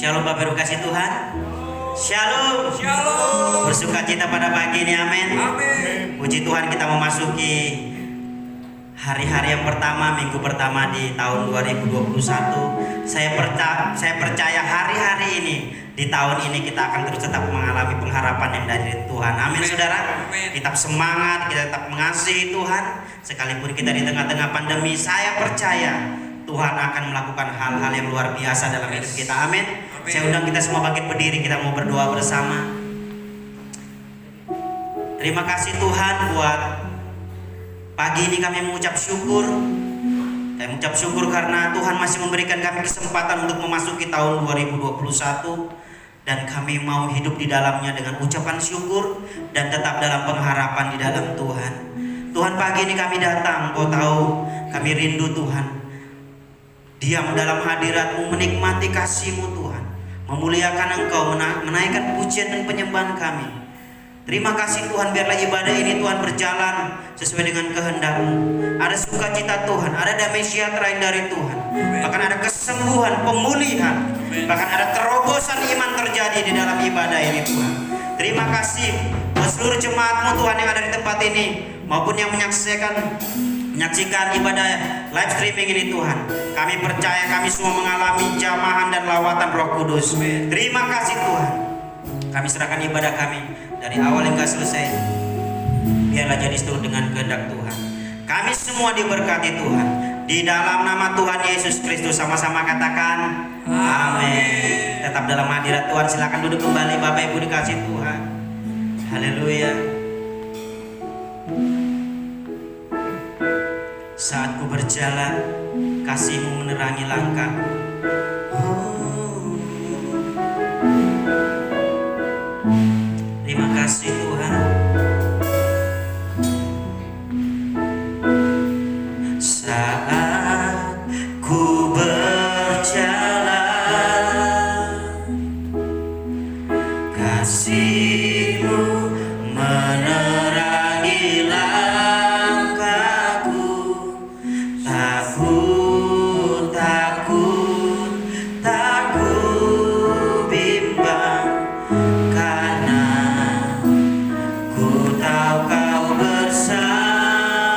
Shalom Bapak Ibu kasih Tuhan. Shalom. Shalom. Bersukacita pada pagi ini, amin. Amin. Puji Tuhan, kita memasuki hari-hari yang pertama, minggu pertama di tahun 2021. Saya percaya hari-hari ini, di tahun ini kita akan terus tetap mengalami pengharapan yang dari Tuhan. Amin, saudara. Tetap semangat, kita tetap mengasihi Tuhan. Sekalipun kita di tengah-tengah pandemi, saya percaya Tuhan akan melakukan hal-hal yang luar biasa dalam hidup kita. Amin. Saya undang kita semua bangkit berdiri, kita mau berdoa bersama. Terima kasih Tuhan buat pagi ini kami mengucap syukur. Kami mengucap syukur karena Tuhan masih memberikan kami kesempatan untuk memasuki tahun 2021. Dan kami mau hidup di dalamnya dengan ucapan syukur dan tetap dalam pengharapan di dalam Tuhan. Tuhan, pagi ini kami datang, Kau tahu kami rindu Tuhan. Diam dalam hadirat-Mu, menikmati kasih-Mu Tuhan, memuliakan Engkau, menaikkan pujian dan penyembahan kami. Terima kasih Tuhan, biarlah ibadah ini Tuhan berjalan sesuai dengan kehendak-Mu. Ada sukacita Tuhan, ada damai sejahtera dari Tuhan, bahkan ada kesembuhan, pemulihan, bahkan ada terobosan iman terjadi di dalam ibadah ini Tuhan. Terima kasih buat seluruh jemaat-Mu Tuhan yang ada di tempat ini, maupun yang menyaksikan ibadah live streaming ini Tuhan. Kami percaya kami semua mengalami jamahan dan lawatan Roh Kudus. Terima kasih Tuhan. Kami serahkan ibadah kami dari awal hingga selesai. Biarlah jadi seturut dengan kehendak Tuhan. Kami semua diberkati Tuhan. Di dalam nama Tuhan Yesus Kristus, sama-sama katakan amin. Tetap dalam hadirat Tuhan. Silakan duduk kembali Bapak Ibu dikasih Tuhan. Haleluya. Saat ku berjalan, kasih-Mu menerangi langkahku. Terima kasih Tuhan. Saat ku berjalan, kasih-Mu menerangi langkahku. Tak ku bimbang, karena ku tahu Kau bersamaku.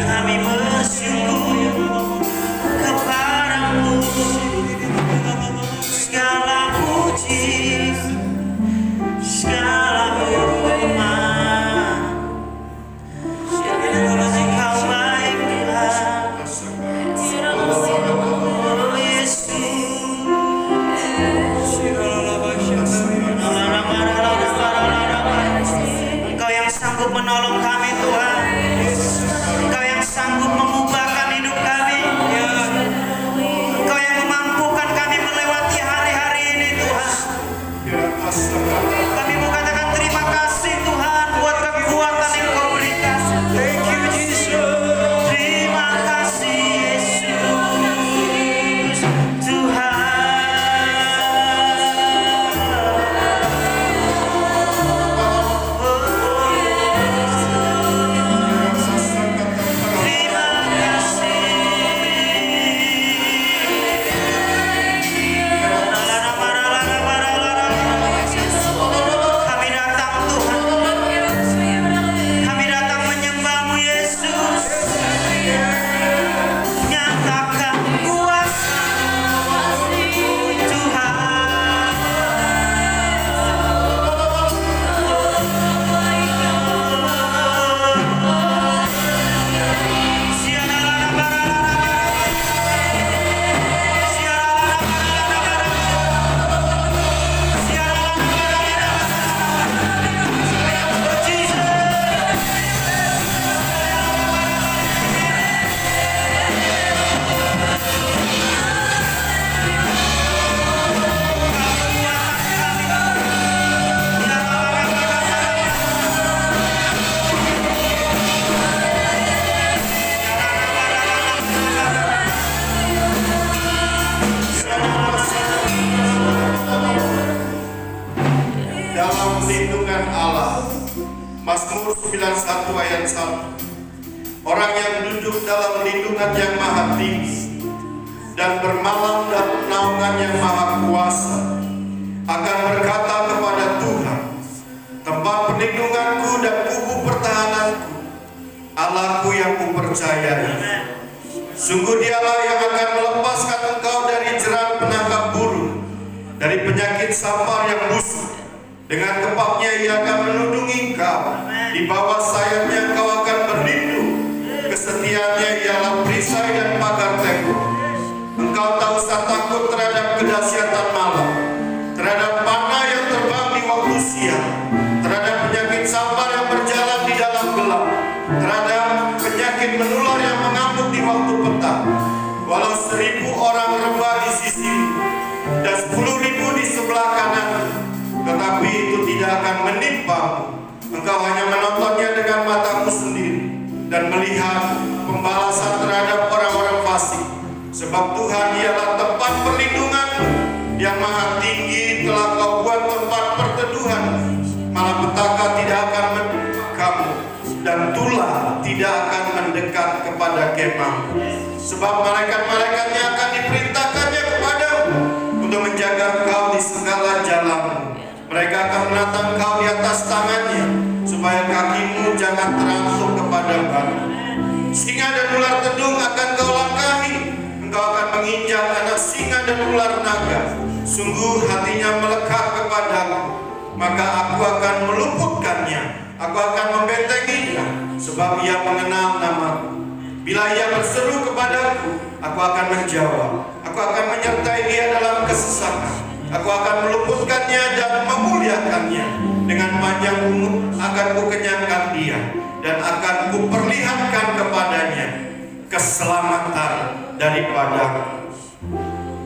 Kami bersyukur kepadamu, segala puji, segala hormat. Engkau baik Tuhan, oh Yesus. Engkau yang sanggup menolong kami Tuhan, Engkau yang sanggup mengubahkan hidup kami, Engkau yang memampukan kami melewati hari-hari ini Tuhan. Kami mau katakan terima kasih Tuhan buat kekuatan yang Kau berikan. Thank you Jesus. Terima kasih Yesus Tuhan. Mazmur 91 ayat 1. Orang yang duduk dalam lindungan yang maha tinggi dan bermalam dalam naungan yang maha kuasa akan berkata kepada Tuhan, tempat perlindunganku dan kubu pertahananku, Allahku yang kupercayai. Sungguh Dialah yang akan melepaskan engkau dari jerat penangkap burung, dari penyakit sampar yang busuk. Dengan kepaknya Ia akan melindungi engkau, di bawah sayapnya engkau akan berlindung. Kesetiaannya ialah perisai dan pagar tembok. Engkau tak usah takut terhadap kedahsyatan malam, terhadap panah yang terbang di waktu siang, terhadap penyakit sampar yang berjalan di dalam gelap, terhadap penyakit menular yang mengamuk di waktu petang. Walau 1000 orang rebah di sisimu dan 10.000 di sebelah kanan, tetapi itu tidak akan menimpamu. Engkau hanya menontonnya dengan matamu sendiri dan melihat pembalasan terhadap orang-orang fasik. Sebab Tuhan ialah tempat perlindunganmu, yang maha tinggi telah Kau buat tempat perteduhan. Malapetaka tidak akan menimpa kamu, dan tulah tidak akan mendekat kepada kemahmu. Sebab malaikat-malaikatnya akan diperintahkannya kepadamu untuk menjaga engkau di segala jalanmu. Mereka akan menatang kau di atas tangannya, supaya kakimu jangan terangsung kepada batu. Singa dan ular tedung akan kau langkahi. Engkau akan menginjak anak singa dan ular naga. Sungguh hatinya melekat kepadaku, maka aku akan meluputkannya. Aku akan membentenginya, sebab ia mengenal namaku. Bila ia berseru kepadaku, aku akan menjawab. Aku akan menyertai dia dalam kesesakan. Aku akan meluputkannya dan memuliakannya. Dengan panjang umur akan kukenyangkan dia, dan akan kuperlihatkan kepadanya keselamatan daripadaku.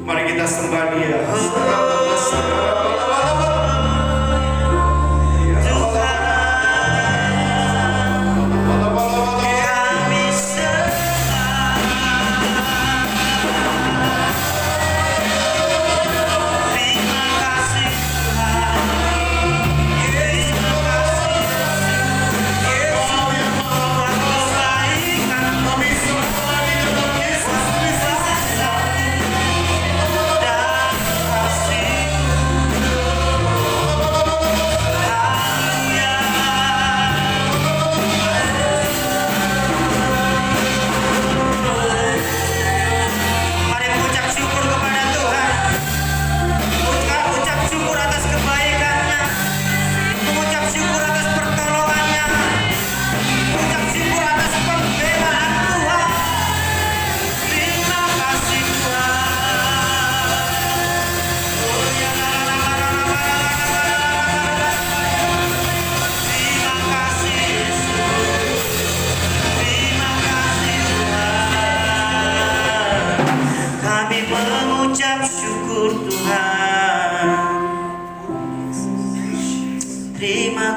Mari kita sembah dia.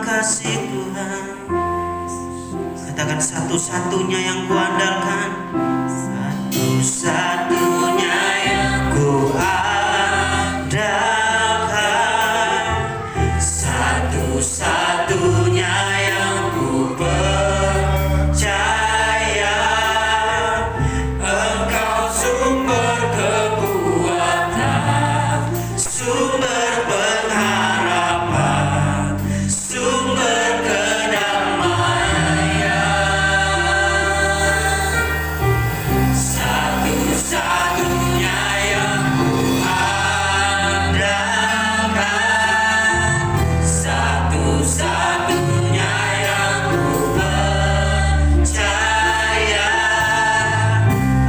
terima kasih Tuhan. Katakan satu-satunya yang kuandalkan, satu-satunya yang kuandalkan, satu-satunya yang ku percaya. Engkau sumber kekuatan, sumber pengharapan, sumber kedamaian. Satu-satunya yang kuandalkan, satu-satunya yang ku percaya.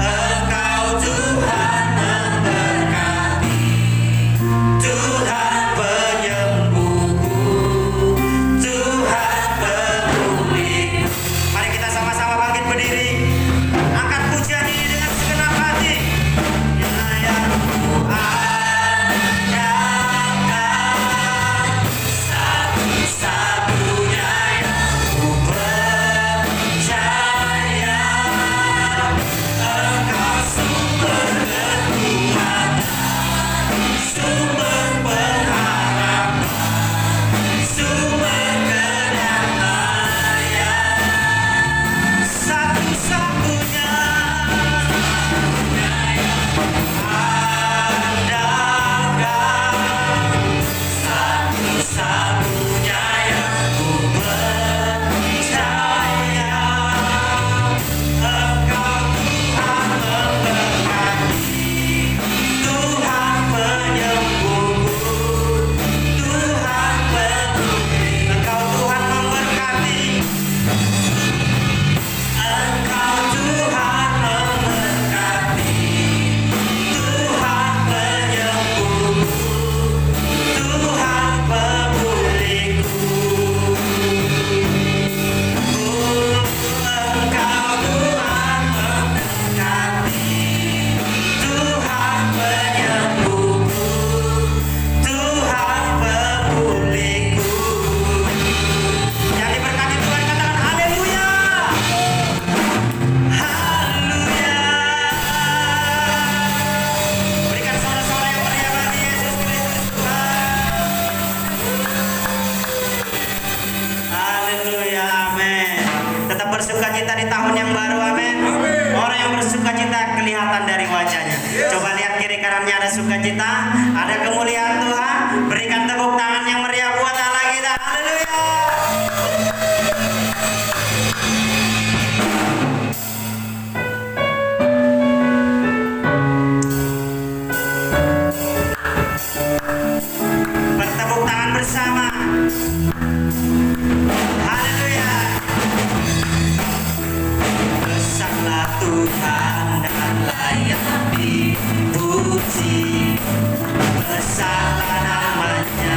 Engkau Tuhan memberkati, Tuhan penyembuhku, Tuhan pemulih. Mari kita sama-sama bangkit berdiri, angkat pujian ini dengan segenap hati. Yang kuandalkan, satu-satunya yang ku percaya. Engkau sumber kekuatan, sumber pengharapan, sumber kedamaian. Satu-satunya andalkan, satu-satunya yang ku percaya. Engkau Tuhan memberkati, Tuhan penyembuhku, Tuhan pemulih. Engkau Tuhan memberkati, Engkau Tuhan memberkati, Tuhan penyembuhku, Tuhan pemulihku. Engkau Tuhan memberkati, Tuhan penyembuhku, Tuhan pemulihku. Yang diberkati Tuhan katakan haleluya. Haleluya. Berikan sorak-sorai yang meriah bagi Yesus Kristus Tuhan. Haleluya, amin. Tetap bersukacita di tahun yang baru, amin. Orang yang bersukacita kelihatan dari wajahnya. Coba lihat kiri kanannya, ada sukacita, ada kemuliaan Tuhan. Berikan tepuk tangan yang meriah buat Allah kita. Haleluya. Bertepuk tangan bersama. Haleluya. Besarlah Tuhan dan layak dipuji. Besarlah namanya,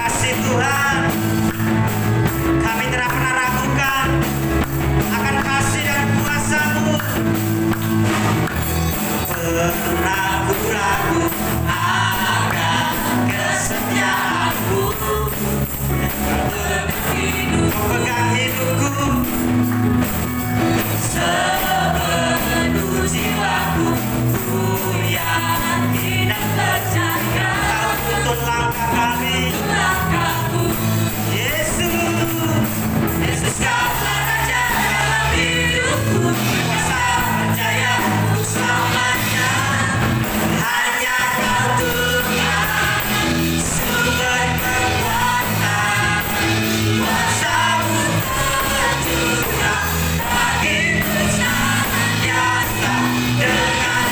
kasih Tuhan. Kami tidak pernah ragukan akan kasih dan kuasa-Mu. Pernah ku ragu akan kesetiaan-Mu. Kau pegang hidupku sepenuh jiwaku. Ku yakin dan percaya Kau tuntun langkah kami. Yesus Kaulah Raja dalam hidupku. Kuasa percaya untuk selamanya. Hanya Kau Tuhan, sumber kekuatan. Kuasa-Mu tercurah bagiku senantiasa. Dengan Tuhan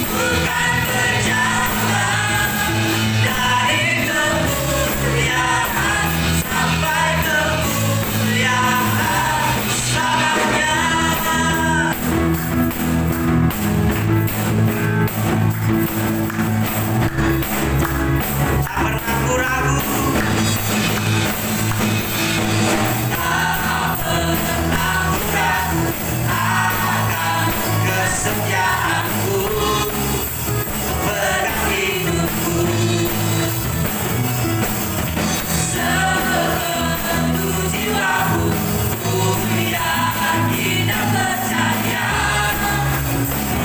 bukan berjalan dari kemuliaan sampai kemuliaan selamanya. Tak pernah ku ragu, akan kesetiaan-Mu. Pegang hidupku sepenuh jiwaku. Ku yakin dan percaya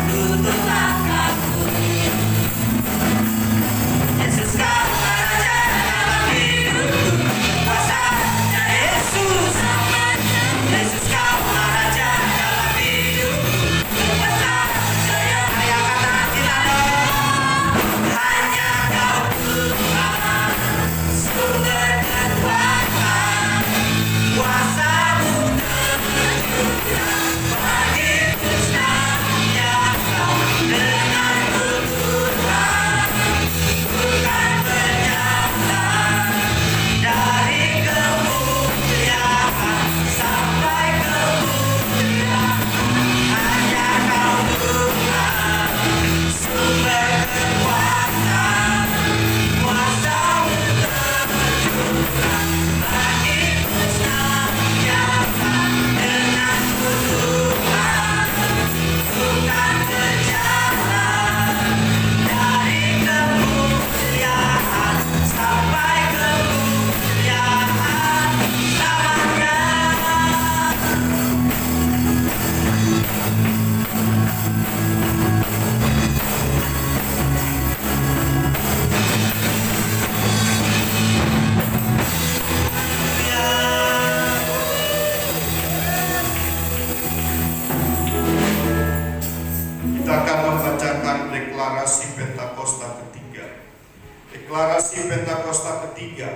tuntun langkahku. Yesus Kaulah Raja dalam hidupku. Kuasa-Nya Yesus. Yesus Kaulah Raja dalam hidupku. Kuasa percaya rayakan kita dong. Hanya Kau Tuhan, sumber kekuatan. Kuasa-Mu tercurah bagiku senantiasa. Dengan Tuhan bukan berjalan dari kemuliaan sampai kemuliaan. Hanya Kau Tuhan, sumber kekuatan. Kuasa-Mu tercurah bagiku senantiasa. Dengan Tuhan bukan berjalan dari kemuliaan sampai kemuliaan selamanya. Kita akan membacakan deklarasi Pentakosta ketiga. Deklarasi Pentakosta ketiga.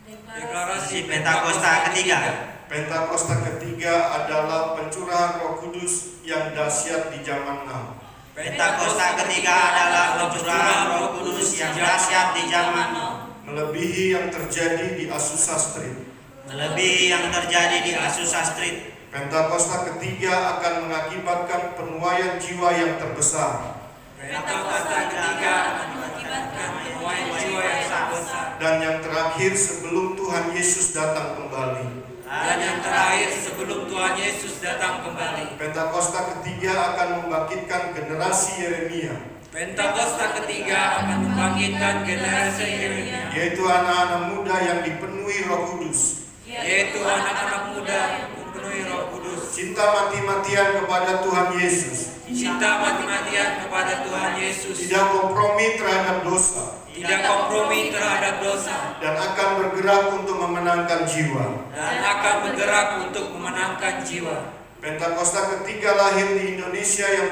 Deklarasi Pentakosta ketiga. Pentakosta ketiga adalah pencurahan Roh Kudus yang dahsyat di zaman now. Pentakosta ketiga adalah pencurahan Roh Kudus yang dahsyat di zaman now. Melebihi yang terjadi di Azusa Street. Melebihi yang terjadi di Azusa Street. Pentakosta ketiga akan mengakibatkan penuaian jiwa yang terbesar Pentakosta ketiga akan mengakibatkan penuaian jiwa yang sangat besar. dan yang terakhir sebelum Tuhan Yesus datang kembali. Dan yang terakhir sebelum Tuhan Yesus datang kembali. Pentakosta ketiga akan membangkitkan generasi Yeremia, Pentakosta ketiga akan membangkitkan generasi Yeremia, yaitu anak-anak muda yang dipenuhi Roh Kudus, yaitu anak-anak muda yang mempenuhi Roh Kudus, cinta mati-matian kepada Tuhan Yesus, cinta mati-matian kepada Tuhan Yesus, tidak kompromi terhadap dosa, tidak kompromi terhadap dosa, dan akan bergerak untuk memenangkan jiwa. dan akan bergerak untuk memenangkan jiwa. Pentakosta ketiga lahir di Indonesia yang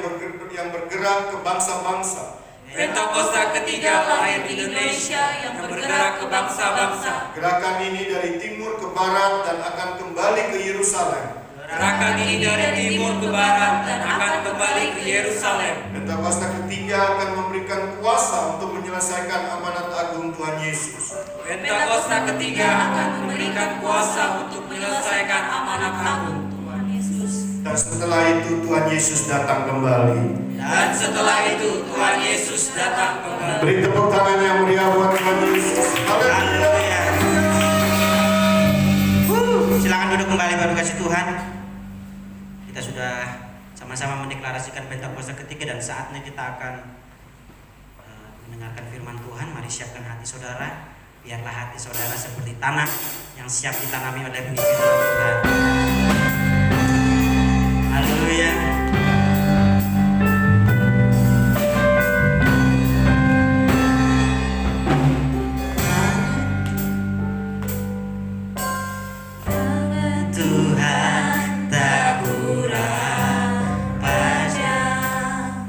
bergerak ke bangsa-bangsa. Pentakosta ketiga lahir di Indonesia yang bergerak ke bangsa-bangsa. Gerakan ini dari timur ke barat dan akan kembali ke Yerusalem. Gerakan ini dari timur ke barat dan akan kembali ke Yerusalem. Pentakosta ketiga akan memberikan kuasa untuk menyelesaikan amanat agung Tuhan Yesus. Pentakosta ketiga akan memberikan kuasa untuk menyelesaikan amanat agung Tuhan Yesus. Dan setelah itu Tuhan Yesus datang kembali. Dan setelah itu Tuhan Yesus datang kembali. Beri tepuk tangan yang meriah buat Tuhan Yesus. Haleluya. Silakan duduk kembali baru kasih Tuhan. Kita sudah sama-sama mendeklarasikan Pentakosta ketiga dan saatnya kita akan mendengarkan firman Tuhan. Mari siapkan hati saudara. Biarlah hati saudara seperti tanah yang siap ditanami oleh benih firman Tuhan. Haleluya. Tuhan tak kurang pajak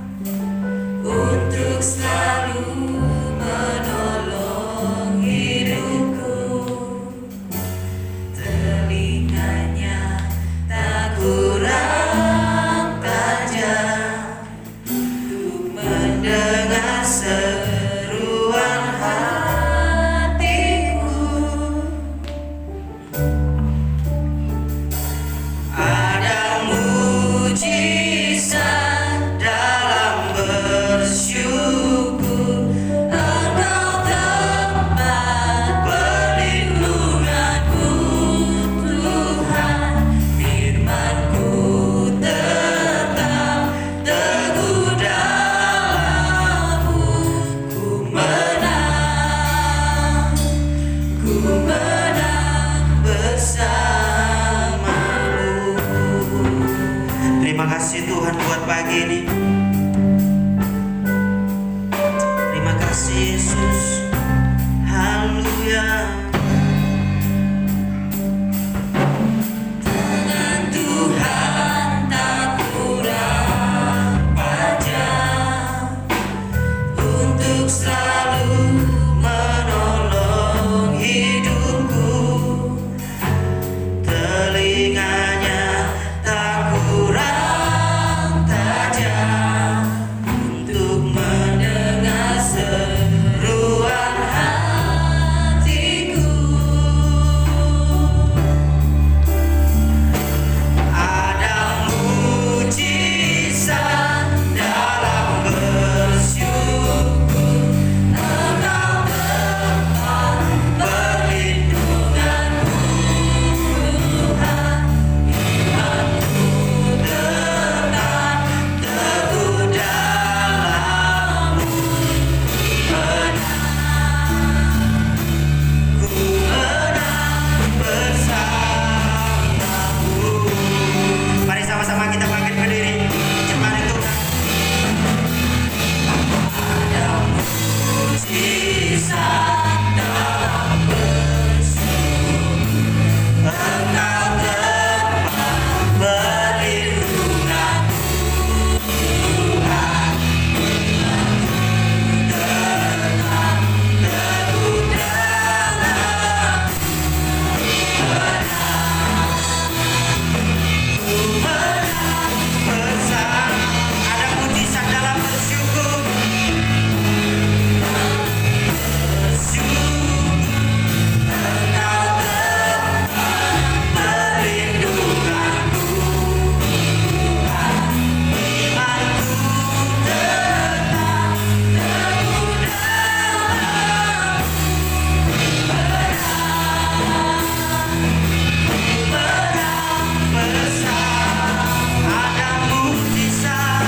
untuk selalu menolong hidupku. Telinganya tak kurang tajam untuk mendengar seruan hatiku. Ada mujizat dalam bersyukur. Engkau tempat perlindunganku, Tuhan. Firman-Ku tetap teguh dalamku. Ku menang bersamamu. Terima kasih Tuhan buat pagi ini. Terima kasih Yesus. Haleluya. Tangan Tuhan tak kurang pajak untuk selalu menolong hidupku. Telinganya tak kurang tajam untuk mendengar seruan hatiku. Ada mujizat dalam bersyukur. Engkau tempat perlindunganku, Tuhan. Imanku tetap teguh dalam-Mu. Ku menang bersamamu. Mari sama-sama kita bangkit berdiri. Cemari Tuhan. Ada mujizat dalam bersyukur. Engkau tempat perlindunganku, Tuhan. Tetap teguh dalam bersama. Ada mujizat dalam bersyukur. Engkau tempat perlindunganku, Tuhan. Imanku tetap teguh dalam bersama. Ada mujizat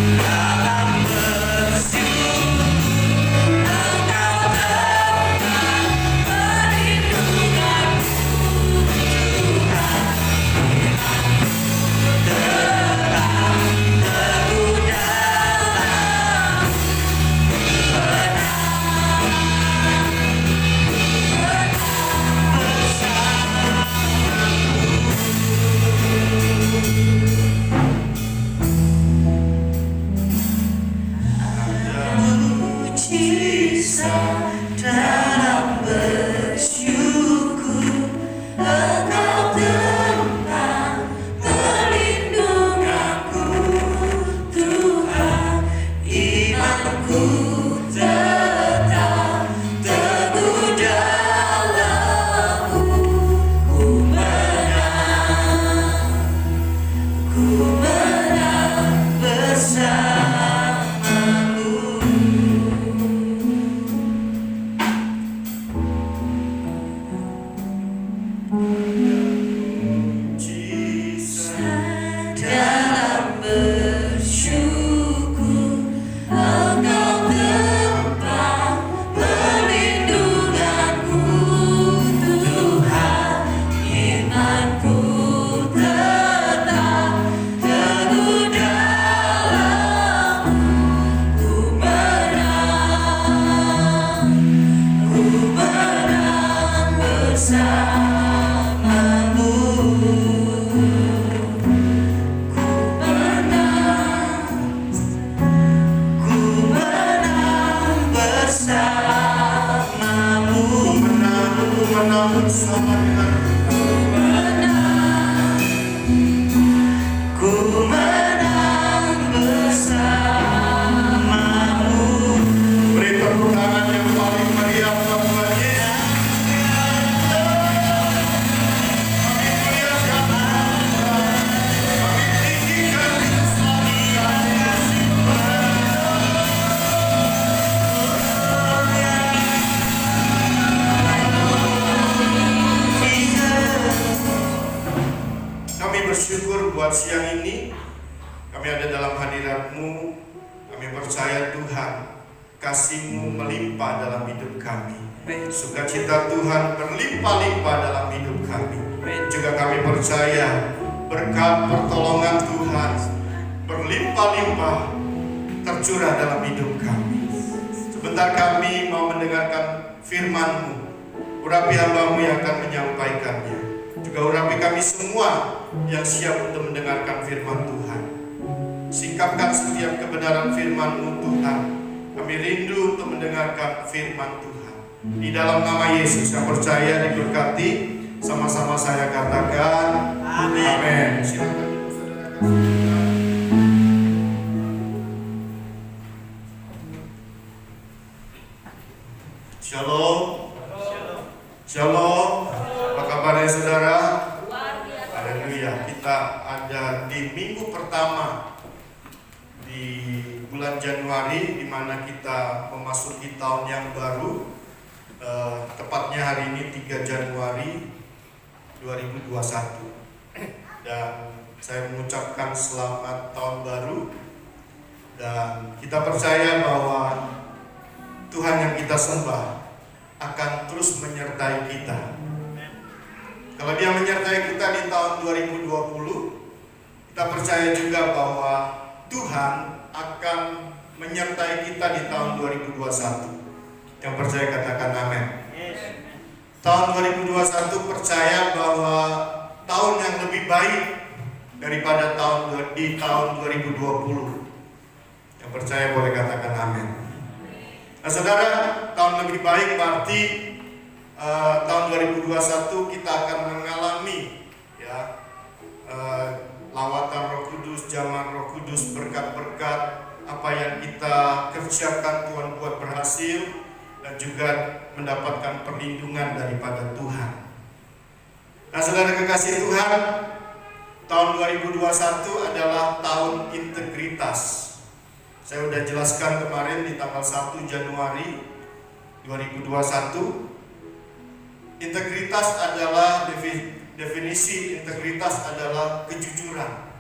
dalam bersyukur. Engkau tempat perlindunganku, Tuhan. Tetap teguh dalam mujizat dalam bersyukur. Engkau tempat perlindunganku, Tuhan. Imanku tetap teguh dalam-Mu. Ku menang bersamamu. Ku menang bersama denganmu. Ku menang bersamamu. Beri tepuk tangan yang paling meriah buat Tuhan Yesus. Kami muliakan Tuhan. Kami tinggikan Kami bersyukur buat siang ini kami ada dalam hadirat-Mu. Kami percaya Tuhan, kasih-Mu melimpah dalam hidup kami. Sukacita Tuhan berlimpah-limpah dalam hidup kami. Juga kami percaya berkat pertolongan Tuhan berlimpah-limpah tercurah dalam hidup kami. Sebentar kami mau mendengarkan firman-Mu. Urapi hamba-Mu yang akan menyampaikannya. Juga urapi kami semua yang siap untuk mendengarkan firman Tuhan. Singkapkan setiap kebenaran firman-Mu Tuhan. Kami rindu untuk mendengarkan firman Tuhan. Di dalam nama Yesus yang percaya diberkati, sama-sama saya katakan Amin. amin. Silakan. Shalom. Shalom. Apa kabarnya saudara? Haleluya. Kita ada di minggu pertama di bulan Januari, di mana kita memasuki tahun yang baru. Tepatnya hari ini 3 Januari 2021. Dan saya mengucapkan selamat tahun baru. Dan kita percaya bahwa Tuhan yang kita sembah akan terus menyertai kita. Kalau Dia menyertai kita di tahun 2020, kita percaya juga bahwa Tuhan akan menyertai kita di tahun 2021. Yang percaya katakan amin. Tahun 2021 percaya bahwa tahun yang lebih baik daripada di tahun 2020. Yang percaya boleh katakan amin. Nah saudara, tahun lebih baik berarti tahun 2021 kita akan mengalami lawatan Roh Kudus, jamaah Roh Kudus, berkat-berkat apa yang kita kerjakan Tuhan buat berhasil, dan juga mendapatkan perlindungan daripada Tuhan. Nah saudara kekasih Tuhan, tahun 2021 adalah tahun integritas. Saya sudah jelaskan kemarin di tanggal 1 Januari 2021. Integritas adalah definisi integritas adalah kejujuran.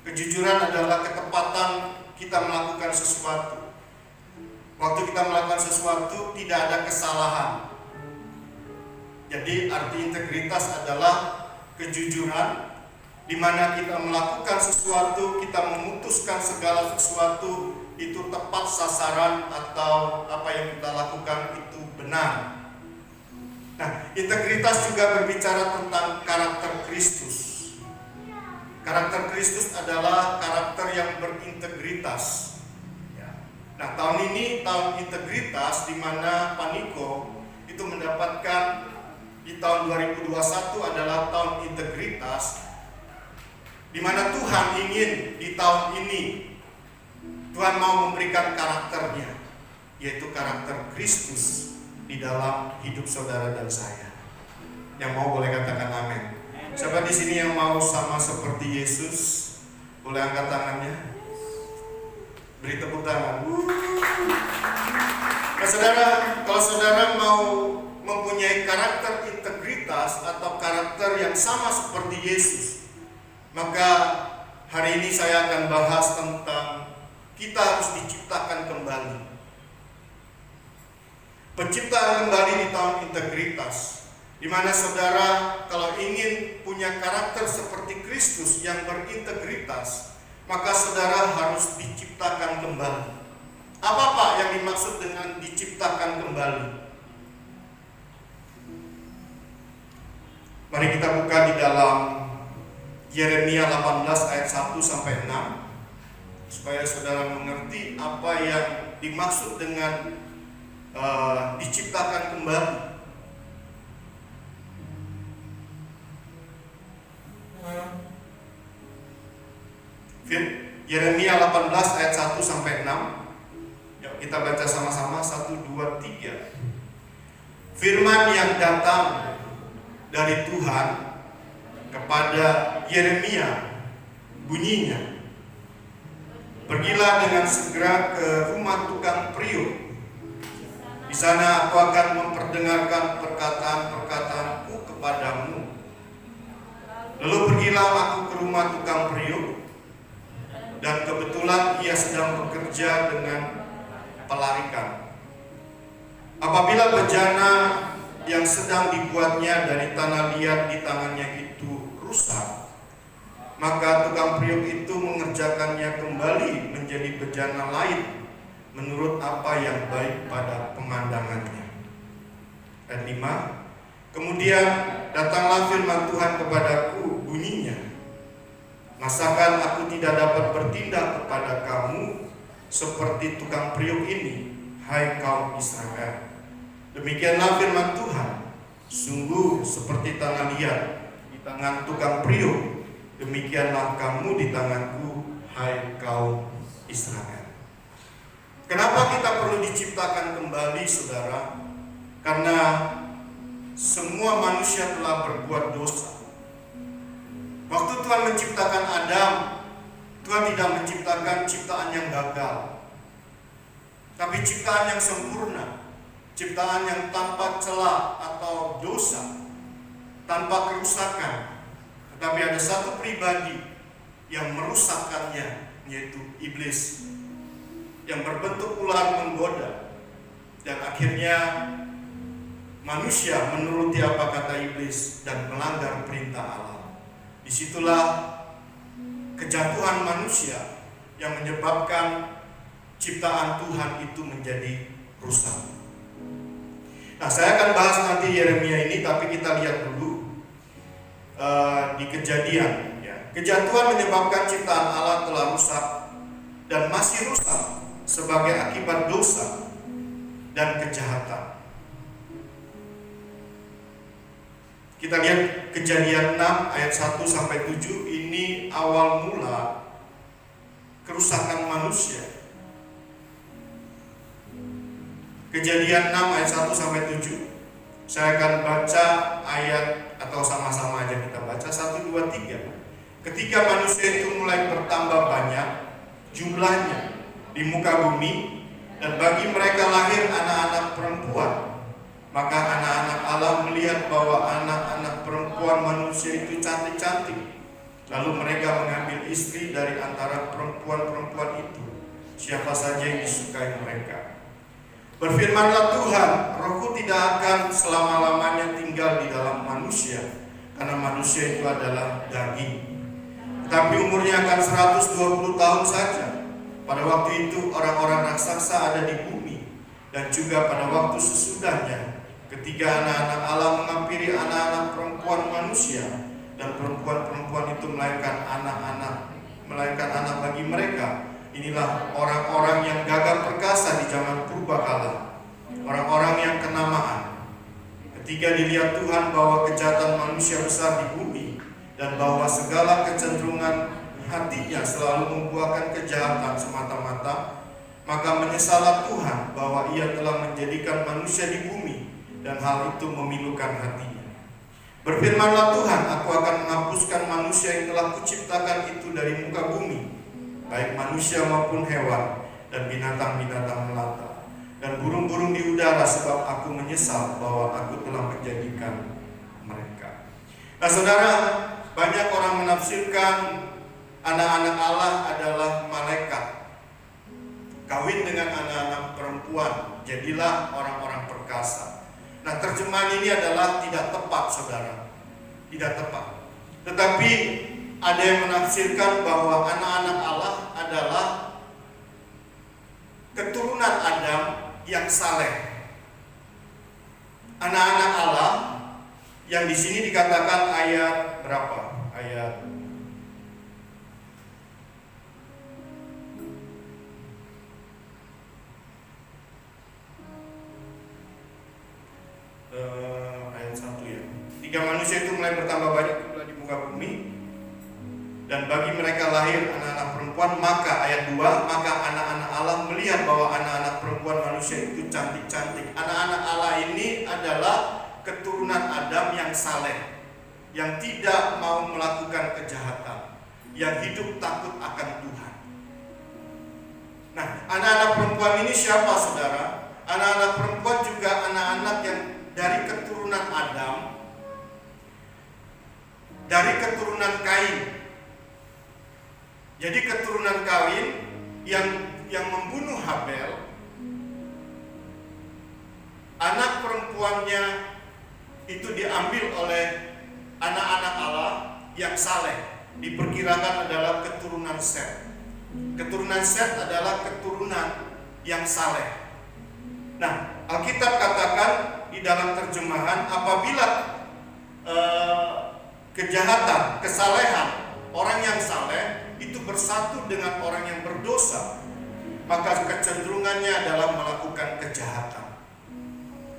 Kejujuran adalah ketepatan kita melakukan sesuatu. Waktu kita melakukan sesuatu tidak ada kesalahan. Jadi arti integritas adalah kejujuran, di mana kita melakukan sesuatu, kita memutuskan segala sesuatu itu tepat sasaran atau apa yang kita lakukan itu benar. Nah, integritas juga berbicara tentang karakter Kristus. Karakter Kristus adalah karakter yang berintegritas. Nah, tahun ini tahun integritas, di mana Paniko itu mendapatkan di tahun 2021 adalah tahun integritas, di mana Tuhan ingin di tahun ini Tuhan mau memberikan karakternya, yaitu karakter Kristus di dalam hidup saudara dan saya. Yang mau boleh katakan amin. Siapa di sini yang mau sama seperti Yesus? Boleh angkat tangannya. Beri tepuk tangan. Nah saudara, kalau saudara mau mempunyai karakter integritas atau karakter yang sama seperti Yesus, maka hari ini saya akan bahas tentang kita harus diciptakan kembali. Penciptaan kembali di tahun integritas, di mana saudara kalau ingin punya karakter seperti Kristus yang berintegritas, maka saudara harus diciptakan kembali. Apa Pak yang dimaksud dengan diciptakan kembali? Mari kita buka di dalam Yeremia 18 ayat 1 sampai 6 supaya saudara mengerti apa yang dimaksud dengan diciptakan kembali. Yeremia 18 ayat 1 sampai 6. Yuk kita baca sama-sama, 1, 2, 3. Firman yang datang dari Tuhan kepada Yeremia bunyinya, pergilah dengan segera ke rumah tukang periuk. Di sana aku akan memperdengarkan perkataan-perkataanku kepadamu. Lalu pergilah aku ke rumah tukang periuk, dan kebetulan ia sedang bekerja dengan pelarikan. Apabila bejana yang sedang dibuatnya dari tanah liat di tangannya itu rusak, maka tukang periuk itu mengerjakannya kembali menjadi bejana lain menurut apa yang baik pada pemandangannya. Ayat 5. Kemudian datanglah firman Tuhan kepadaku, bunyinya, masakan aku tidak dapat bertindak kepada kamu seperti tukang periuk ini, hai kaum Israel? Demikianlah firman Tuhan, sungguh seperti tanah liat di tangan tukang periuk, demikianlah kamu di tanganku, hai kaum Israel. Kenapa kita perlu diciptakan kembali, saudara? Karena semua manusia telah berbuat dosa. Waktu Tuhan menciptakan Adam, Tuhan tidak menciptakan ciptaan yang gagal, tapi ciptaan yang sempurna, ciptaan yang tanpa celah atau dosa, tanpa kerusakan. Tetapi ada satu pribadi yang merusakkannya, yaitu iblis, yang berbentuk ular menggoda, dan akhirnya manusia menuruti apa kata iblis dan melanggar perintah Allah. Disitulah kejatuhan manusia yang menyebabkan ciptaan Tuhan itu menjadi rusak. Nah, saya akan bahas nanti Yeremia ini, tapi kita lihat dulu di Kejadian. Ya. Kejatuhan menyebabkan ciptaan Allah telah rusak dan masih rusak sebagai akibat dosa dan kejahatan. Kita lihat Kejadian 6 ayat 1 sampai 7. Ini awal mula kerusakan manusia. Kejadian 6 ayat 1 sampai 7. Saya akan baca ayat, atau sama-sama aja kita baca, 1, 2, 3. Ketika manusia itu mulai bertambah banyak jumlahnya di muka bumi, dan bagi mereka lahir anak-anak perempuan, maka anak-anak Allah melihat bahwa anak-anak perempuan manusia itu cantik-cantik. Lalu mereka mengambil istri dari antara perempuan-perempuan itu, siapa saja yang disukai mereka. Berfirmanlah Tuhan, Rohku tidak akan selama-lamanya tinggal di dalam manusia, karena manusia itu adalah daging. Tetapi umurnya akan 120 tahun saja. Pada waktu itu orang-orang raksasa ada di bumi, dan juga pada waktu sesudahnya, ketika anak-anak Allah menghampiri anak-anak perempuan manusia, dan perempuan-perempuan itu melahirkan anak bagi mereka. Inilah orang-orang yang gagah perkasa di zaman purbakala, orang-orang yang kenamaan. Ketika dilihat Tuhan bahwa kejahatan manusia besar di bumi, dan bahwa segala kecenderungan hatinya selalu membuahkan kejahatan semata-mata, maka menyesallah Tuhan bahwa ia telah menjadikan manusia di bumi, dan hal itu memilukan hatinya. Berfirmanlah Tuhan, aku akan menghapuskan manusia yang telah kuciptakan itu dari muka bumi, baik manusia maupun hewan, dan binatang-binatang melata, dan burung-burung di udara, sebab aku menyesal bahwa aku telah menjadikan mereka. Nah, saudara, banyak orang menafsirkan anak-anak Allah adalah malaikat. Kawin dengan anak-anak perempuan, jadilah orang-orang perkasa. Nah, terjemahan ini adalah tidak tepat, saudara. Tidak tepat. Tetapi ada yang menafsirkan bahwa anak-anak Allah adalah keturunan Adam yang saleh. Anak-anak Allah yang di sini dikatakan ayat berapa? Ayat 5 Ketika manusia itu mulai bertambah banyak pula di muka bumi, dan bagi mereka lahir anak-anak perempuan, maka ayat 2, maka anak-anak Allah melihat bahwa anak-anak perempuan manusia itu cantik-cantik. Anak-anak Allah ini adalah keturunan Adam yang saleh, yang tidak mau melakukan kejahatan, yang hidup takut akan Tuhan. Nah, anak-anak perempuan ini siapa, saudara? Anak-anak perempuan juga anak-anak yang dari keturunan Adam, dari keturunan Kain. Jadi keturunan Kain yang membunuh Habel, anak perempuannya itu diambil oleh anak-anak Allah yang saleh, diperkirakan adalah keturunan Set. Keturunan Set adalah keturunan yang saleh. Nah, Alkitab katakan di dalam terjemahan, apabila kejahatan, kesalehan orang yang saleh itu bersatu dengan orang yang berdosa, maka kecenderungannya adalah melakukan kejahatan.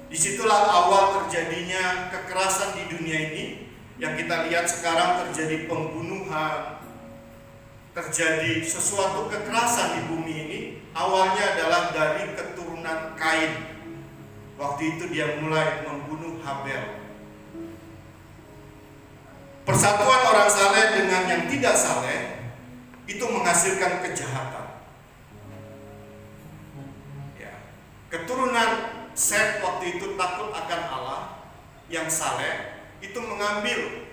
Disitulah awal terjadinya kekerasan di dunia ini. Yang kita lihat sekarang terjadi pembunuhan, terjadi sesuatu kekerasan di bumi ini. Awalnya adalah dari keturunan Kain. Waktu itu dia mulai membunuh Habel. Persatuan orang saleh dengan yang tidak saleh itu menghasilkan kejahatan. Ya. Keturunan Set waktu itu takut akan Allah yang saleh, itu mengambil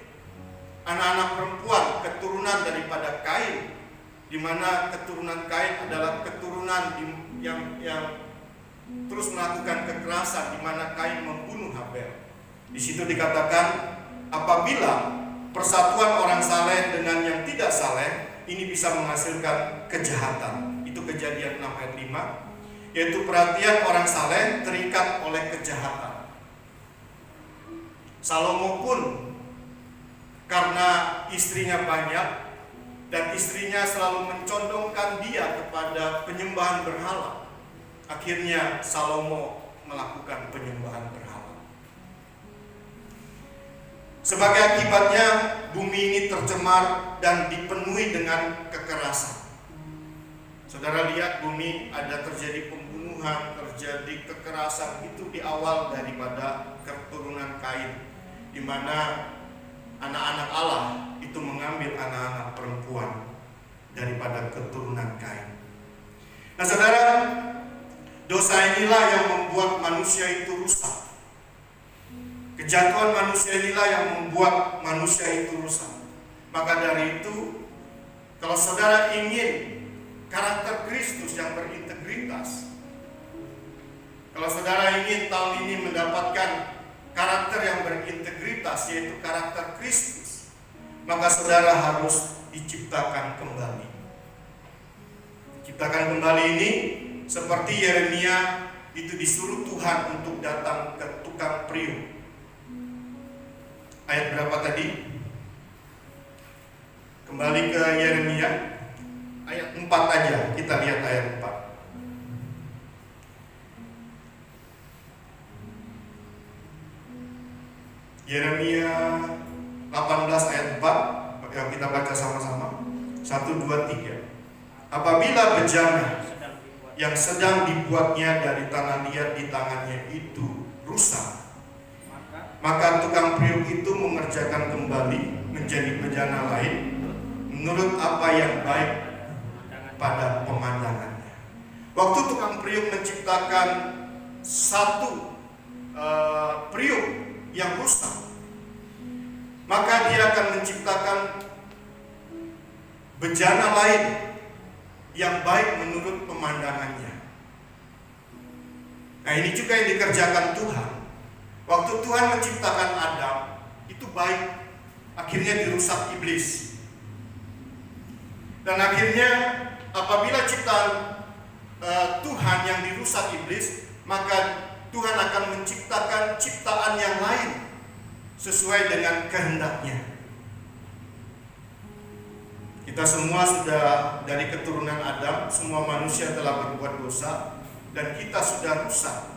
anak-anak perempuan keturunan daripada Kain, di mana keturunan Kain adalah keturunan yang terus melakukan kekerasan, di mana Kain membunuh Habel. Di situ dikatakan apabila persatuan orang saleh dengan yang tidak saleh ini bisa menghasilkan kejahatan. Itu Kejadian 6 ayat 5, yaitu perhatian orang saleh terikat oleh kejahatan. Salomo pun karena istrinya banyak dan istrinya selalu mencondongkan dia kepada penyembahan berhala, akhirnya Salomo melakukan penyembahan berhala. Sebagai akibatnya bumi ini tercemar dan dipenuhi dengan kekerasan. Saudara lihat, bumi ada terjadi pembunuhan, terjadi kekerasan, itu di awal daripada keturunan Kain, di mana anak-anak Allah itu mengambil anak-anak perempuan daripada keturunan Kain. Nah, saudara, dosa inilah yang membuat manusia itu rusak. Kejatuhan manusia inilah yang membuat manusia itu rusak. Maka dari itu, kalau saudara ingin karakter Kristus yang berintegritas, kalau saudara ingin tahun ini mendapatkan karakter yang berintegritas, yaitu karakter Kristus, maka saudara harus diciptakan kembali. Ciptakan kembali ini seperti Yeremia itu disuruh Tuhan untuk datang ke tukang priuk. Ayat berapa tadi? Kembali ke Yeremia ayat 4 aja, kita lihat ayat 4. Yeremia 18 ayat 4, yang kita baca sama-sama. 1, 2, 3. Apabila bejana yang sedang dibuatnya dari tanah liat di tangannya itu rusak, maka tukang priuk itu mengerjakan kembali menjadi bejana lain menurut apa yang baik pada pemandangannya. Waktu tukang priuk menciptakan satu priuk yang rusak, maka dia akan menciptakan bejana lain yang baik menurut pemandangannya. Nah, ini juga yang dikerjakan Tuhan. Waktu Tuhan menciptakan Adam, itu baik, akhirnya dirusak iblis. Dan akhirnya apabila ciptaan Tuhan yang dirusak iblis, maka Tuhan akan menciptakan ciptaan yang lain sesuai dengan kehendaknya. Kita semua sudah dari keturunan Adam, semua manusia telah berbuat dosa, dan kita sudah rusak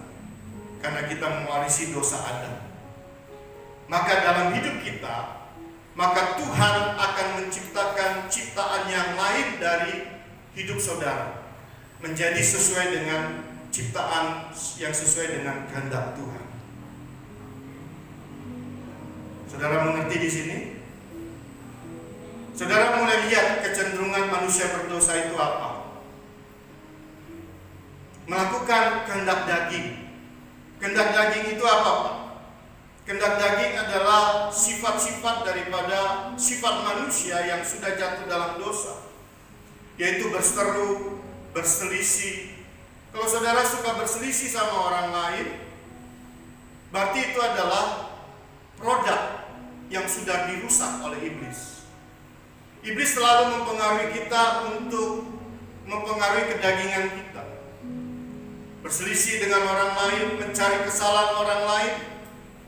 karena kita mewarisi dosa Adam. maka dalam hidup kita, maka Tuhan akan menciptakan ciptaan yang lain dari hidup saudara, menjadi sesuai dengan ciptaan yang sesuai dengan kehendak Tuhan. Saudara mengerti di sini? Saudara mulai lihat kecenderungan manusia berdosa itu apa? Melakukan kehendak daging. Kehendak daging itu apa, Pak? Kehendak daging adalah sifat-sifat daripada sifat manusia yang sudah jatuh dalam dosa, yaitu berseteru, berselisih. Kalau saudara suka berselisih sama orang lain, berarti itu adalah produk yang sudah dirusak oleh iblis. Iblis selalu mempengaruhi kita untuk mempengaruhi kedagingan kita. Berselisih dengan orang lain, mencari kesalahan orang lain,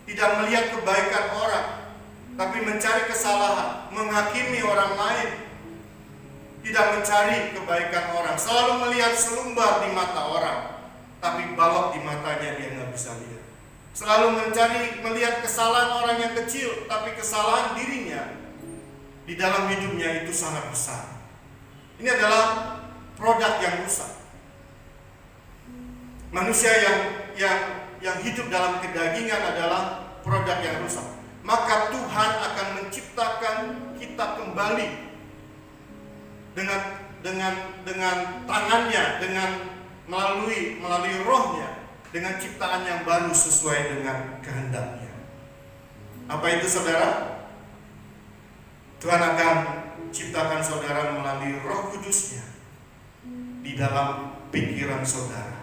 tidak melihat kebaikan orang, tapi mencari kesalahan, menghakimi orang lain, tidak mencari kebaikan orang, selalu melihat selumbar di mata orang, tapi balok di matanya dia nggak bisa lihat. Selalu melihat kesalahan orang yang kecil, tapi kesalahan dirinya di dalam hidupnya itu sangat besar. Ini adalah produk yang rusak. Manusia yang hidup dalam kedagingan adalah produk yang rusak. Maka Tuhan akan menciptakan kita kembali dengan tangannya, dengan melalui rohnya, dengan ciptaan yang baru sesuai dengan kehendaknya. Apa itu, saudara? Tuhan akan ciptakan saudara melalui Roh Kudusnya di dalam pikiran saudara,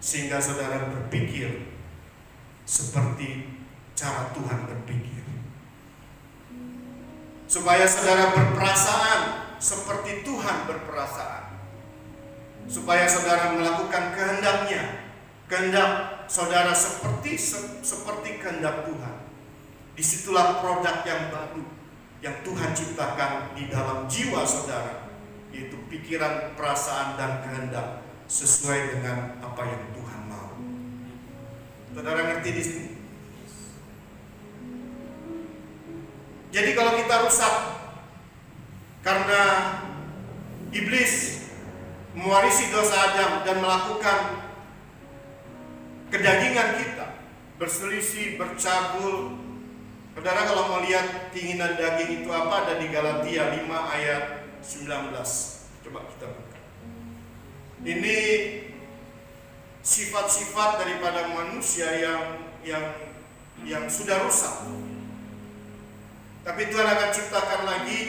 sehingga saudara berpikir seperti cara Tuhan berpikir, supaya saudara berperasaan seperti Tuhan berperasaan, supaya saudara melakukan kehendaknya, kehendak saudara seperti kehendak Tuhan. Disitulah produk yang baru yang Tuhan ciptakan di dalam jiwa saudara, yaitu pikiran, perasaan, dan kehendak sesuai dengan apa yang Tuhan mau. Saudara ngerti di sini? Jadi kalau kita rusak karena iblis mewarisi dosa Adam dan melakukan kedagingan kita, berselisih, bercabul. Saudara kalau mau lihat keinginan daging itu apa, ada di Galatia 5 ayat 19. Coba kita buka. Ini sifat-sifat daripada manusia yang sudah rusak. Tapi Tuhan akan ciptakan lagi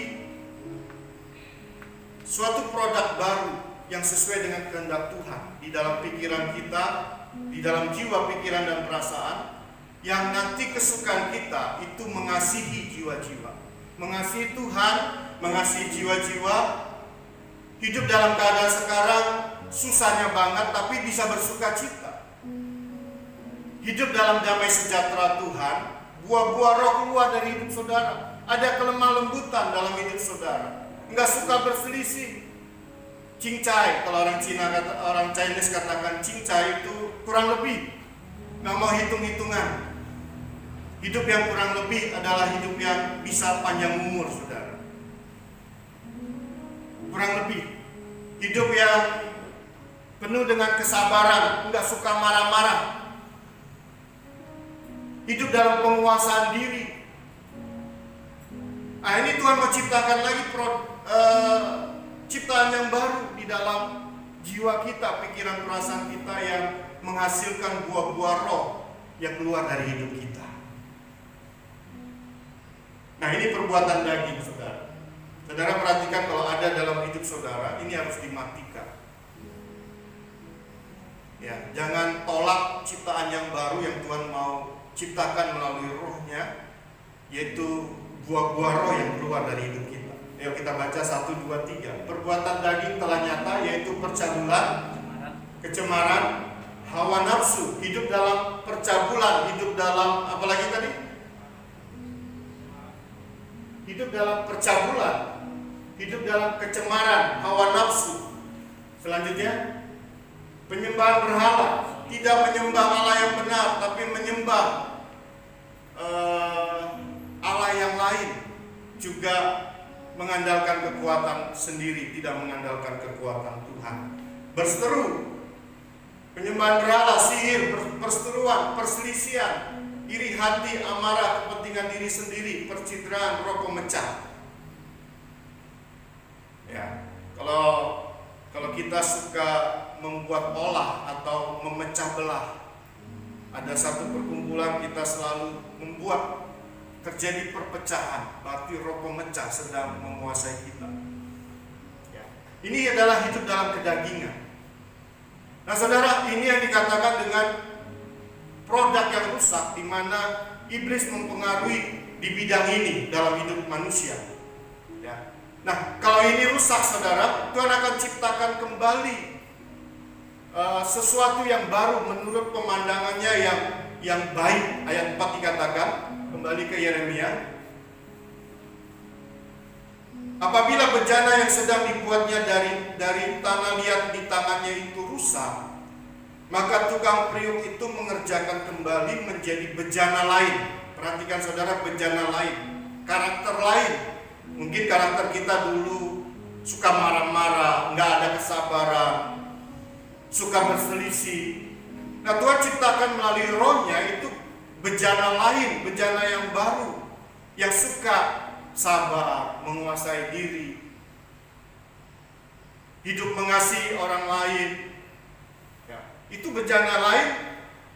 suatu produk baru yang sesuai dengan kehendak Tuhan di dalam pikiran kita, di dalam jiwa, pikiran, dan perasaan, yang nanti kesukaan kita itu mengasihi jiwa-jiwa, mengasihi Tuhan, mengasihi jiwa-jiwa, hidup dalam keadaan sekarang susahnya banget tapi bisa bersuka cita, hidup dalam damai sejahtera Tuhan, buah-buah roh keluar dari hidup saudara, ada kelemah lembutan dalam hidup saudara, nggak suka berselisih, cincai, kalau orang Cina, orang Chinese katakan cincai itu kurang lebih, nggak mau hitung-hitungan. Hidup yang kurang lebih adalah hidup yang bisa panjang umur, saudara. Kurang lebih. Hidup yang penuh dengan kesabaran, nggak suka marah-marah. Hidup dalam penguasaan diri. Nah, ini Tuhan mau ciptakan lagi ciptaan yang baru di dalam jiwa kita, pikiran, perasaan kita, yang menghasilkan buah-buah roh yang keluar dari hidup kita. Nah, ini perbuatan daging, saudara. Saudara perhatikan, kalau ada dalam hidup saudara, ini harus dimatikan. Ya, jangan tolak ciptaan yang baru yang Tuhan mau ciptakan melalui rohnya, yaitu buah-buah roh yang keluar dari hidup kita. Ayo kita baca 1, 2, 3. Perbuatan daging telah nyata, yaitu percabulan, kecemaran, hawa nafsu, hidup dalam percabulan, hidup dalam apa lagi tadi? Hidup dalam percabulan, hidup dalam kecemaran, hawa nafsu. Selanjutnya, penyembahan berhala, tidak menyembah Allah yang benar, tapi menyembah Allah yang lain, juga mengandalkan kekuatan sendiri, tidak mengandalkan kekuatan Tuhan. Berseteru, penyembahan berhala, sihir, perseteruan, perselisihan, iri hati, amarah, kepentingan diri sendiri, percitraan, roh pemecah. Ya, kalau kita suka membuat olah atau memecah belah, ada satu perkumpulan kita selalu membuat terjadi perpecahan, berarti roh pemecah sedang menguasai kita. Ya. Ini adalah hidup dalam kedagingan. Nah saudara, ini yang dikatakan dengan produk yang rusak, di mana iblis mempengaruhi di bidang ini dalam hidup manusia. Ya. Nah, kalau ini rusak saudara, Tuhan akan ciptakan kembali sesuatu yang baru menurut pemandangannya yang baik. Ayat 4 dikatakan, kembali ke Yeremia, apabila bejana yang sedang dibuatnya dari tanah liat di tangannya itu rusak, maka tukang priuk itu mengerjakan kembali menjadi bejana lain. Perhatikan saudara, bejana lain, karakter lain. Mungkin karakter kita dulu suka marah-marah, nggak ada kesabaran, suka berselisih. Nah, Tuhan ciptakan melalui rohnya itu bejana lain, bejana yang baru, yang suka sabar, menguasai diri, hidup mengasihi orang lain. Ya, itu bejana lain.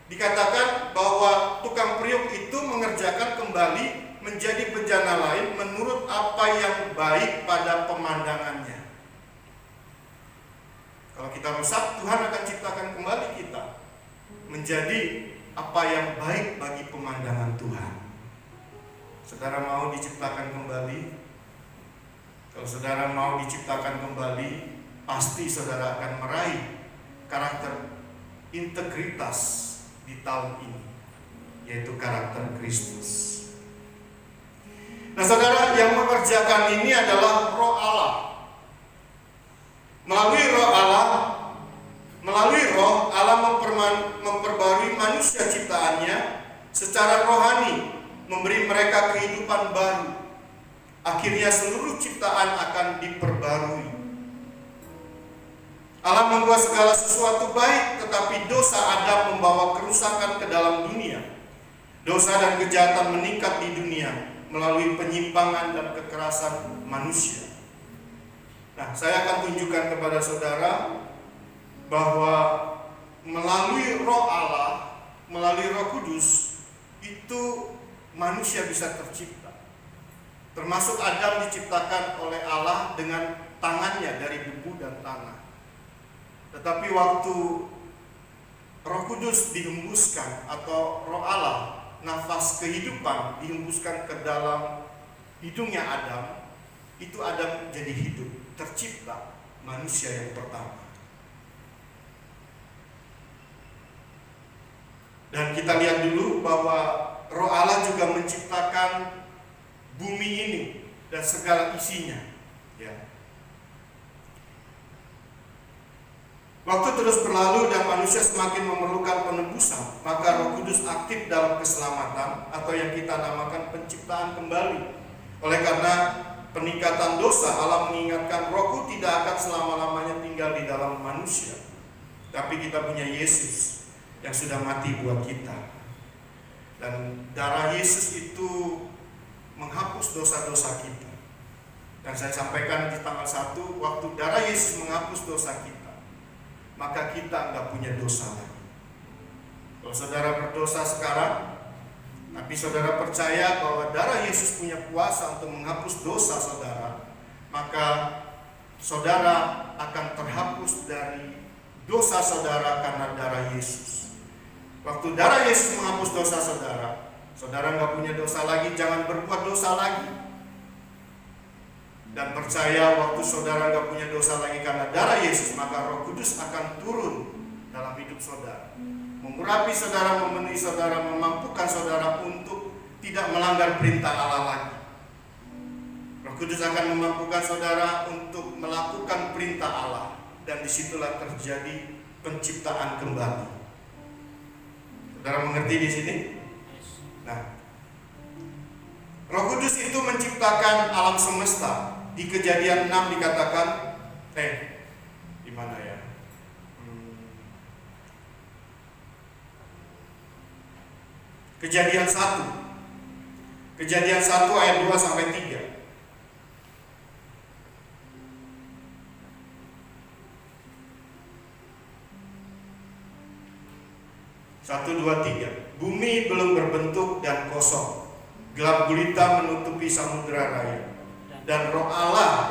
Dikatakan bahwa tukang priuk itu mengerjakan kembali menjadi bejana lain menurut apa yang baik pada pemandangannya. Kalau kita rusak, Tuhan akan ciptakan kembali kita menjadi apa yang baik bagi pemandangan Tuhan. Saudara mau diciptakan kembali? Kalau saudara mau diciptakan kembali, pasti saudara akan meraih karakter integritas di tahun ini, yaitu karakter Kristus. Nah saudara, yang mengerjakan ini adalah Roh Allah. Melalui roh Allah memperbarui manusia ciptaannya secara rohani, memberi mereka kehidupan baru. Akhirnya seluruh ciptaan akan diperbarui. Allah membuat segala sesuatu baik, tetapi dosa Adam membawa kerusakan ke dalam dunia. Dosa dan kejahatan meningkat di dunia melalui penyimpangan dan kekerasan manusia. Nah, saya akan tunjukkan kepada saudara bahwa melalui roh Allah, melalui Roh Kudus, itu manusia bisa tercipta. Termasuk Adam diciptakan oleh Allah dengan tangannya dari debu dan tanah. Tetapi waktu Roh Kudus dihembuskan, atau roh Allah, nafas kehidupan dihembuskan ke dalam hidungnya Adam, itu Adam jadi hidup, tercipta manusia yang pertama. Dan kita lihat dulu bahwa roh Allah juga menciptakan bumi ini dan segala isinya. Ya. Waktu terus berlalu dan manusia semakin memerlukan penebusan, maka Roh Kudus aktif dalam keselamatan, atau yang kita namakan penciptaan kembali. Oleh karena peningkatan dosa, Allah mengingatkan Rohku tidak akan selama-lamanya tinggal di dalam manusia, tapi kita punya Yesus yang sudah mati buat kita. Dan darah Yesus itu menghapus dosa-dosa kita. Dan saya sampaikan di tanggal 1, waktu darah Yesus menghapus dosa kita, maka kita nggak punya dosa lagi. Kalau saudara berdosa sekarang, tapi saudara percaya bahwa darah Yesus punya kuasa untuk menghapus dosa saudara, maka saudara akan terhapus dari dosa saudara karena darah Yesus. Waktu darah Yesus menghapus dosa saudara, saudara nggak punya dosa lagi, jangan berbuat dosa lagi. Dan percaya waktu saudara nggak punya dosa lagi karena darah Yesus, maka Roh Kudus akan turun dalam hidup saudara, mengurapi saudara, memenuhi saudara, memampukan saudara untuk tidak melanggar perintah Allah lagi. Roh Kudus akan memampukan saudara untuk melakukan perintah Allah, dan disitulah terjadi penciptaan kembali. Saudara mengerti di sini? Nah, Roh Kudus itu menciptakan alam semesta. Di Kejadian 6 dikatakan, di mana ya? Kejadian 1. Kejadian 1 ayat 2 sampai 3. 1, 2, 3. Bumi belum berbentuk dan kosong, gelap gulita menutupi samudera raya, dan roh Allah,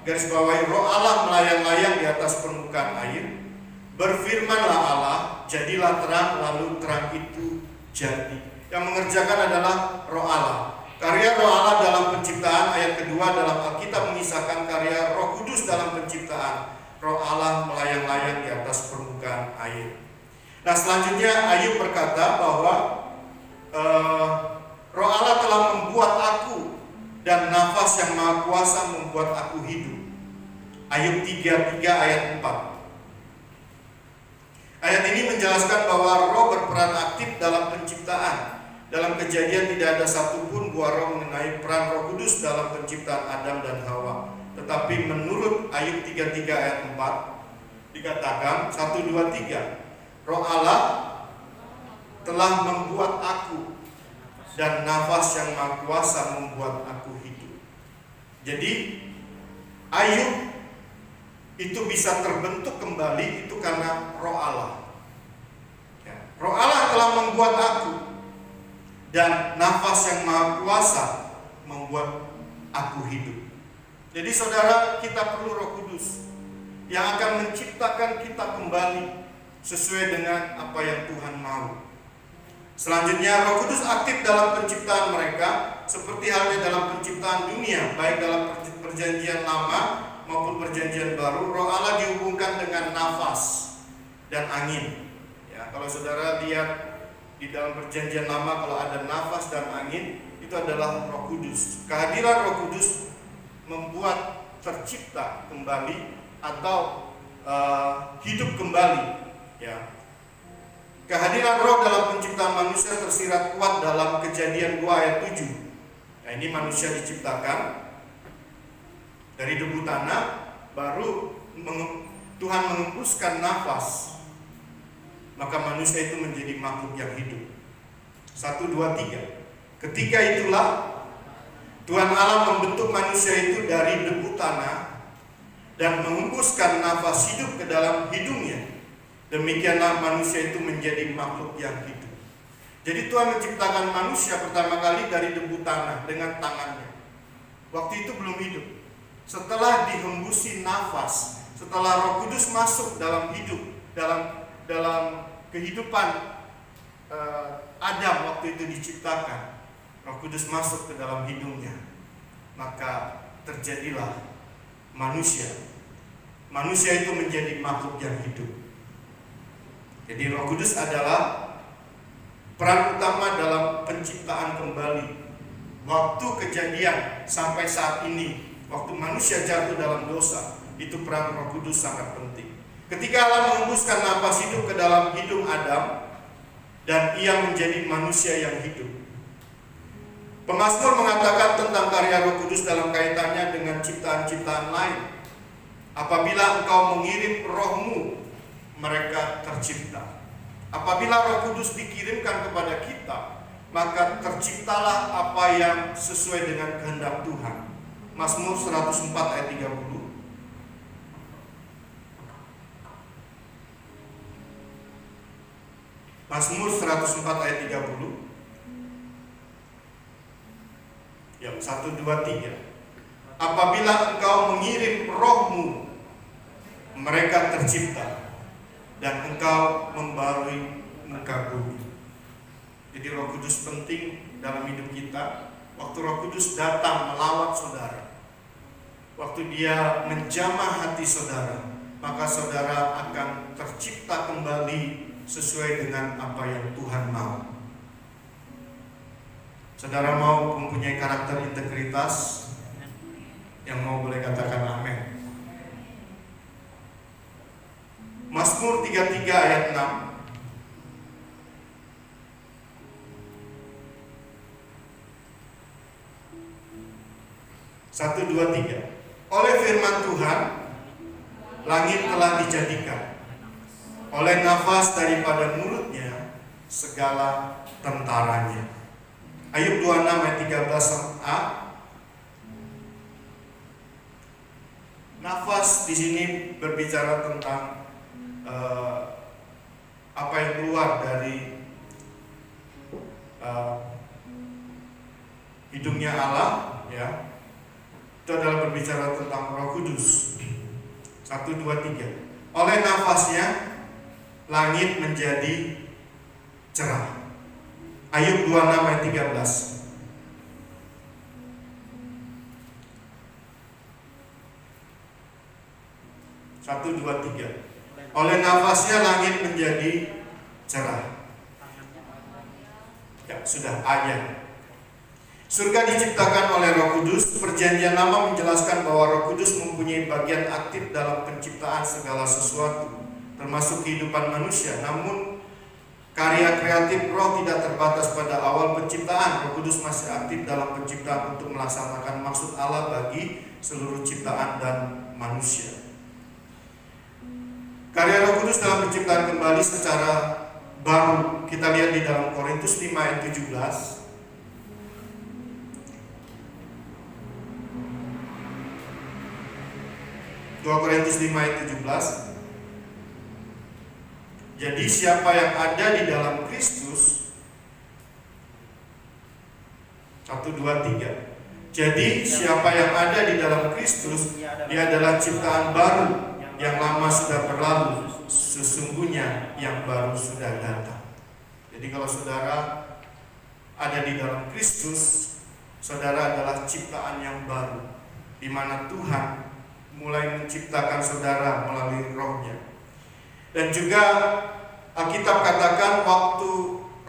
garis bawahi, roh Allah melayang-layang di atas permukaan air. Berfirmanlah Allah, jadilah terang, lalu terang itu jadi. Yang mengerjakan adalah roh Allah. Karya roh Allah dalam penciptaan, ayat kedua dalam Alkitab mengisahkan karya Roh Kudus dalam penciptaan. Roh Allah melayang-layang di atas permukaan air. Nah, selanjutnya Ayub berkata bahwa Roh Allah telah membuat aku, dan nafas yang maha kuasa membuat aku hidup. Ayub 3 ayat 4. Ayat ini menjelaskan bahwa roh berperan aktif dalam penciptaan. Dalam Kejadian tidak ada satupun buah roh mengenai peran Roh Kudus dalam penciptaan Adam dan Hawa. Tetapi menurut Ayub 3 ayat 4 dikatakan 1, 2, 3. Roh Allah telah membuat aku, dan nafas yang maha kuasa membuat aku hidup. Jadi Ayub itu bisa terbentuk kembali itu karena roh Allah. Roh Allah telah membuat aku, dan nafas yang maha kuasa membuat aku hidup. Jadi saudara, kita perlu Roh Kudus yang akan menciptakan kita kembali sesuai dengan apa yang Tuhan mau. Selanjutnya, Roh Kudus aktif dalam penciptaan mereka, seperti halnya dalam penciptaan dunia, baik dalam perjanjian lama maupun perjanjian baru. Roh Allah dihubungkan dengan nafas dan angin. Ya, kalau saudara lihat di dalam perjanjian lama, kalau ada nafas dan angin, itu adalah Roh Kudus. Kehadiran Roh Kudus membuat tercipta kembali atau hidup kembali. Ya. Kehadiran roh dalam penciptaan manusia tersirat kuat dalam Kejadian 2 ayat 7. Nah, ini manusia diciptakan dari debu tanah, baru Tuhan mengembuskan nafas, maka manusia itu menjadi makhluk yang hidup. 1, 2, 3. Ketika itulah Tuhan Allah membentuk manusia itu dari debu tanah dan mengembuskan nafas hidup ke dalam hidungnya. Demikianlah manusia itu menjadi makhluk yang hidup. Jadi Tuhan menciptakan manusia pertama kali dari debu tanah dengan tangannya. Waktu itu belum hidup. Setelah dihembusi nafas, setelah Roh Kudus masuk dalam hidup, dalam kehidupan Adam waktu itu diciptakan, Roh Kudus masuk ke dalam hidungnya, maka terjadilah manusia. Manusia itu menjadi makhluk yang hidup. Jadi Roh Kudus adalah peran utama dalam penciptaan kembali. Waktu kejadian sampai saat ini, waktu manusia jatuh dalam dosa, itu peran Roh Kudus sangat penting. Ketika Allah mengembuskan nafas hidup ke dalam hidung Adam, dan ia menjadi manusia yang hidup. Pemazmur mengatakan tentang karya Roh Kudus dalam kaitannya dengan ciptaan-ciptaan lain. Apabila engkau mengirim rohmu, mereka tercipta. Apabila Roh Kudus dikirimkan kepada kita, maka terciptalah apa yang sesuai dengan kehendak Tuhan. Mazmur 104 ayat 30. Mazmur 104 ayat 30. Yang 1, 2, 3. Apabila engkau mengirim rohmu, mereka tercipta, dan engkau membarui muka bumi. Jadi Roh Kudus penting dalam hidup kita. Waktu Roh Kudus datang melawat saudara, waktu dia menjamah hati saudara, maka saudara akan tercipta kembali sesuai dengan apa yang Tuhan mau. Saudara mau mempunyai karakter integritas? Yang mau boleh katakan amin. Mazmur 33 ayat 6. 1, 2, 3. Oleh firman Tuhan, langit telah dijadikan. Oleh nafas daripada mulutnya, segala tentaranya. Ayub 26 ayat 13a. Nafas di sini berbicara tentang apa yang keluar dari hidungnya Allah, ya. Itu adalah berbicara tentang Roh Kudus. 1, 2, 3. Oleh nafasnya langit menjadi cerah. Ayub 26 ayat 13. Satu, dua, tiga. Oleh nafasnya langit menjadi cerah. Ya, sudah ayat. Surga diciptakan oleh Roh Kudus. Perjanjian Lama menjelaskan bahwa Roh Kudus mempunyai bagian aktif dalam penciptaan segala sesuatu, termasuk kehidupan manusia. Namun karya kreatif Roh tidak terbatas pada awal penciptaan. Roh Kudus masih aktif dalam penciptaan untuk melaksanakan maksud Allah bagi seluruh ciptaan dan manusia. Karya Roh Kudus dalam penciptaan kembali secara baru kita lihat di dalam Korintus 5 ayat 17. 2 Korintus 5 ayat 17. Jadi siapa yang ada di dalam Kristus, 1, 2, 3. Jadi siapa yang ada di dalam Kristus, dia adalah ciptaan baru. Yang lama sudah berlalu, sesungguhnya yang baru sudah datang. Jadi kalau saudara ada di dalam Kristus, saudara adalah ciptaan yang baru, di mana Tuhan mulai menciptakan saudara melalui Roh-Nya. Dan juga Alkitab katakan waktu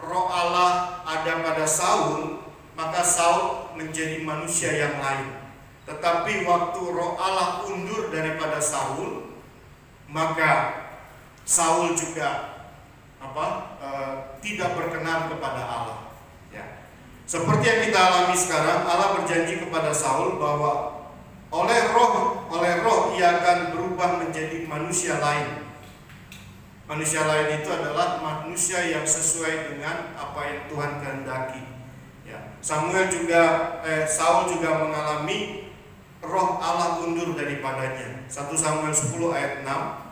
Roh Allah ada pada Saul, maka Saul menjadi manusia yang lain. Tetapi waktu Roh Allah undur daripada Saul, maka Saul juga tidak berkenan kepada Allah. Ya. Seperti yang kita alami sekarang, Allah berjanji kepada Saul bahwa oleh roh ia akan berubah menjadi manusia lain. Manusia lain itu adalah manusia yang sesuai dengan apa yang Tuhan kehendaki. Ya. Saul juga mengalami Roh Allah undur daripadanya. 1 Samuel 10 ayat 6.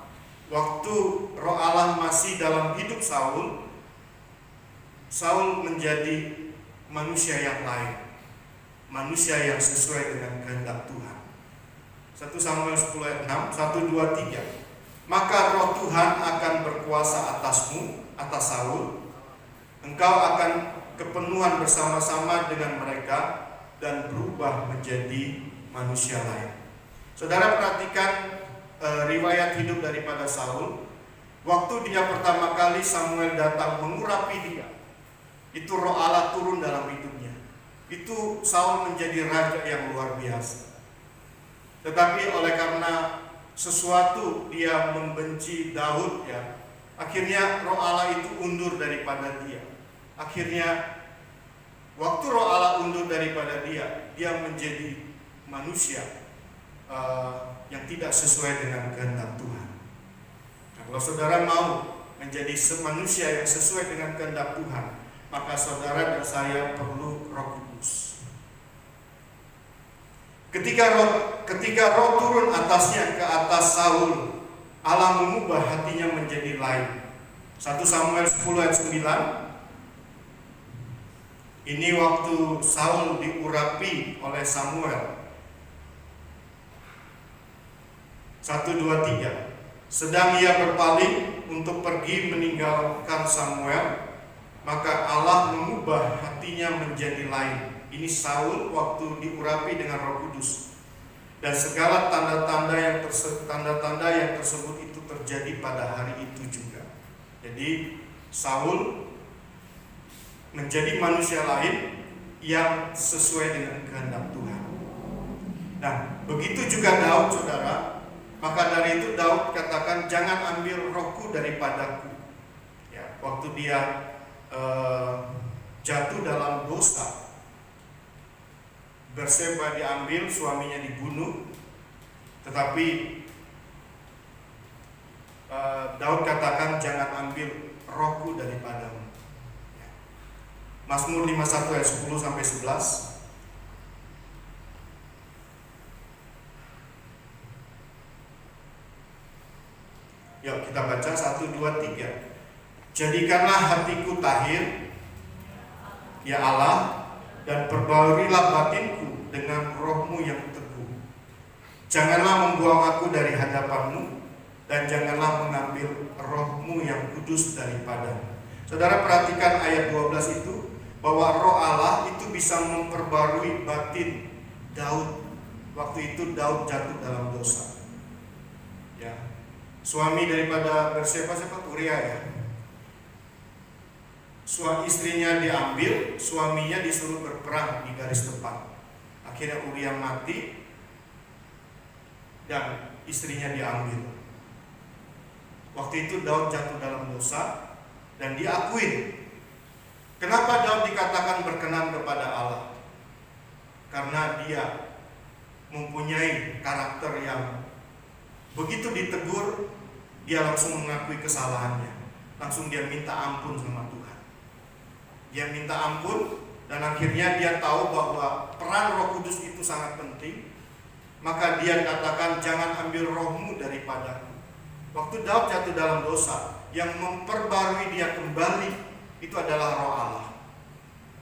Waktu Roh Allah masih dalam hidup Saul, Saul menjadi manusia yang lain, manusia yang sesuai dengan kehendak Tuhan. 1 Samuel 10 ayat 6, 1, 2, 3. Maka Roh Tuhan akan berkuasa atasmu, atas Saul. Engkau akan kepenuhan bersama-sama dengan mereka dan berubah menjadi manusia lain. Saudara perhatikan riwayat hidup daripada Saul. Waktu dia pertama kali Samuel datang mengurapi dia, itu Roh Allah turun dalam hidupnya. Itu Saul menjadi raja yang luar biasa. Tetapi oleh karena sesuatu dia membenci Daud, ya, akhirnya Roh Allah itu undur daripada dia. Akhirnya waktu Roh Allah undur daripada dia, dia menjadi manusia yang tidak sesuai dengan kehendak Tuhan. Nah, kalau saudara mau menjadi manusia yang sesuai dengan kehendak Tuhan, maka saudara dan saya perlu Roh Kudus. Ketika roh turun atasnya ke atas Saul, Allah mengubah hatinya menjadi lain. 1 Samuel 10 ayat 9. Ini waktu Saul diurapi oleh Samuel. 1, 2, 3. Sedang ia berpaling untuk pergi meninggalkan Samuel, maka Allah mengubah hatinya menjadi lain. Ini Saul waktu diurapi dengan Roh Kudus. Dan segala tanda-tanda yang tersebut itu terjadi pada hari itu juga. Jadi Saul menjadi manusia lain yang sesuai dengan kehendak Tuhan. Nah, begitu juga Daud, saudara. Maka dari itu Daud katakan, jangan ambil rohku daripadaku. Ya, waktu dia jatuh dalam dosa, Berseba diambil, suaminya dibunuh, tetapi Daud katakan jangan ambil rohku daripadamu. Mazmur 51 ayat 10 sampai 11. Yuk kita baca 1, 2, 3. Jadikanlah hatiku tahir, ya Allah, dan perbaurilah batinku dengan rohmu yang teguh. Janganlah membuang aku dari hadapanmu, dan janganlah mengambil rohmu yang kudus daripadamu. Saudara perhatikan ayat 12 itu, bahwa roh Allah itu bisa memperbarui batin Daud. Waktu itu Daud jatuh dalam dosa. Ya. Suami daripada Berseba siapa? Uria ya. Istrinya diambil, suaminya disuruh berperang di garis depan. Akhirnya Uria mati dan istrinya diambil. Waktu itu Daud jatuh dalam dosa dan diakuin. Kenapa Daud dikatakan berkenan kepada Allah? Karena dia mempunyai karakter yang begitu ditegur, dia langsung mengakui kesalahannya. Langsung dia minta ampun sama Tuhan. Dia minta ampun dan akhirnya dia tahu bahwa peran Roh Kudus itu sangat penting. Maka dia katakan jangan ambil rohmu daripadaku. Waktu Daud jatuh dalam dosa, yang memperbarui dia kembali itu adalah roh Allah.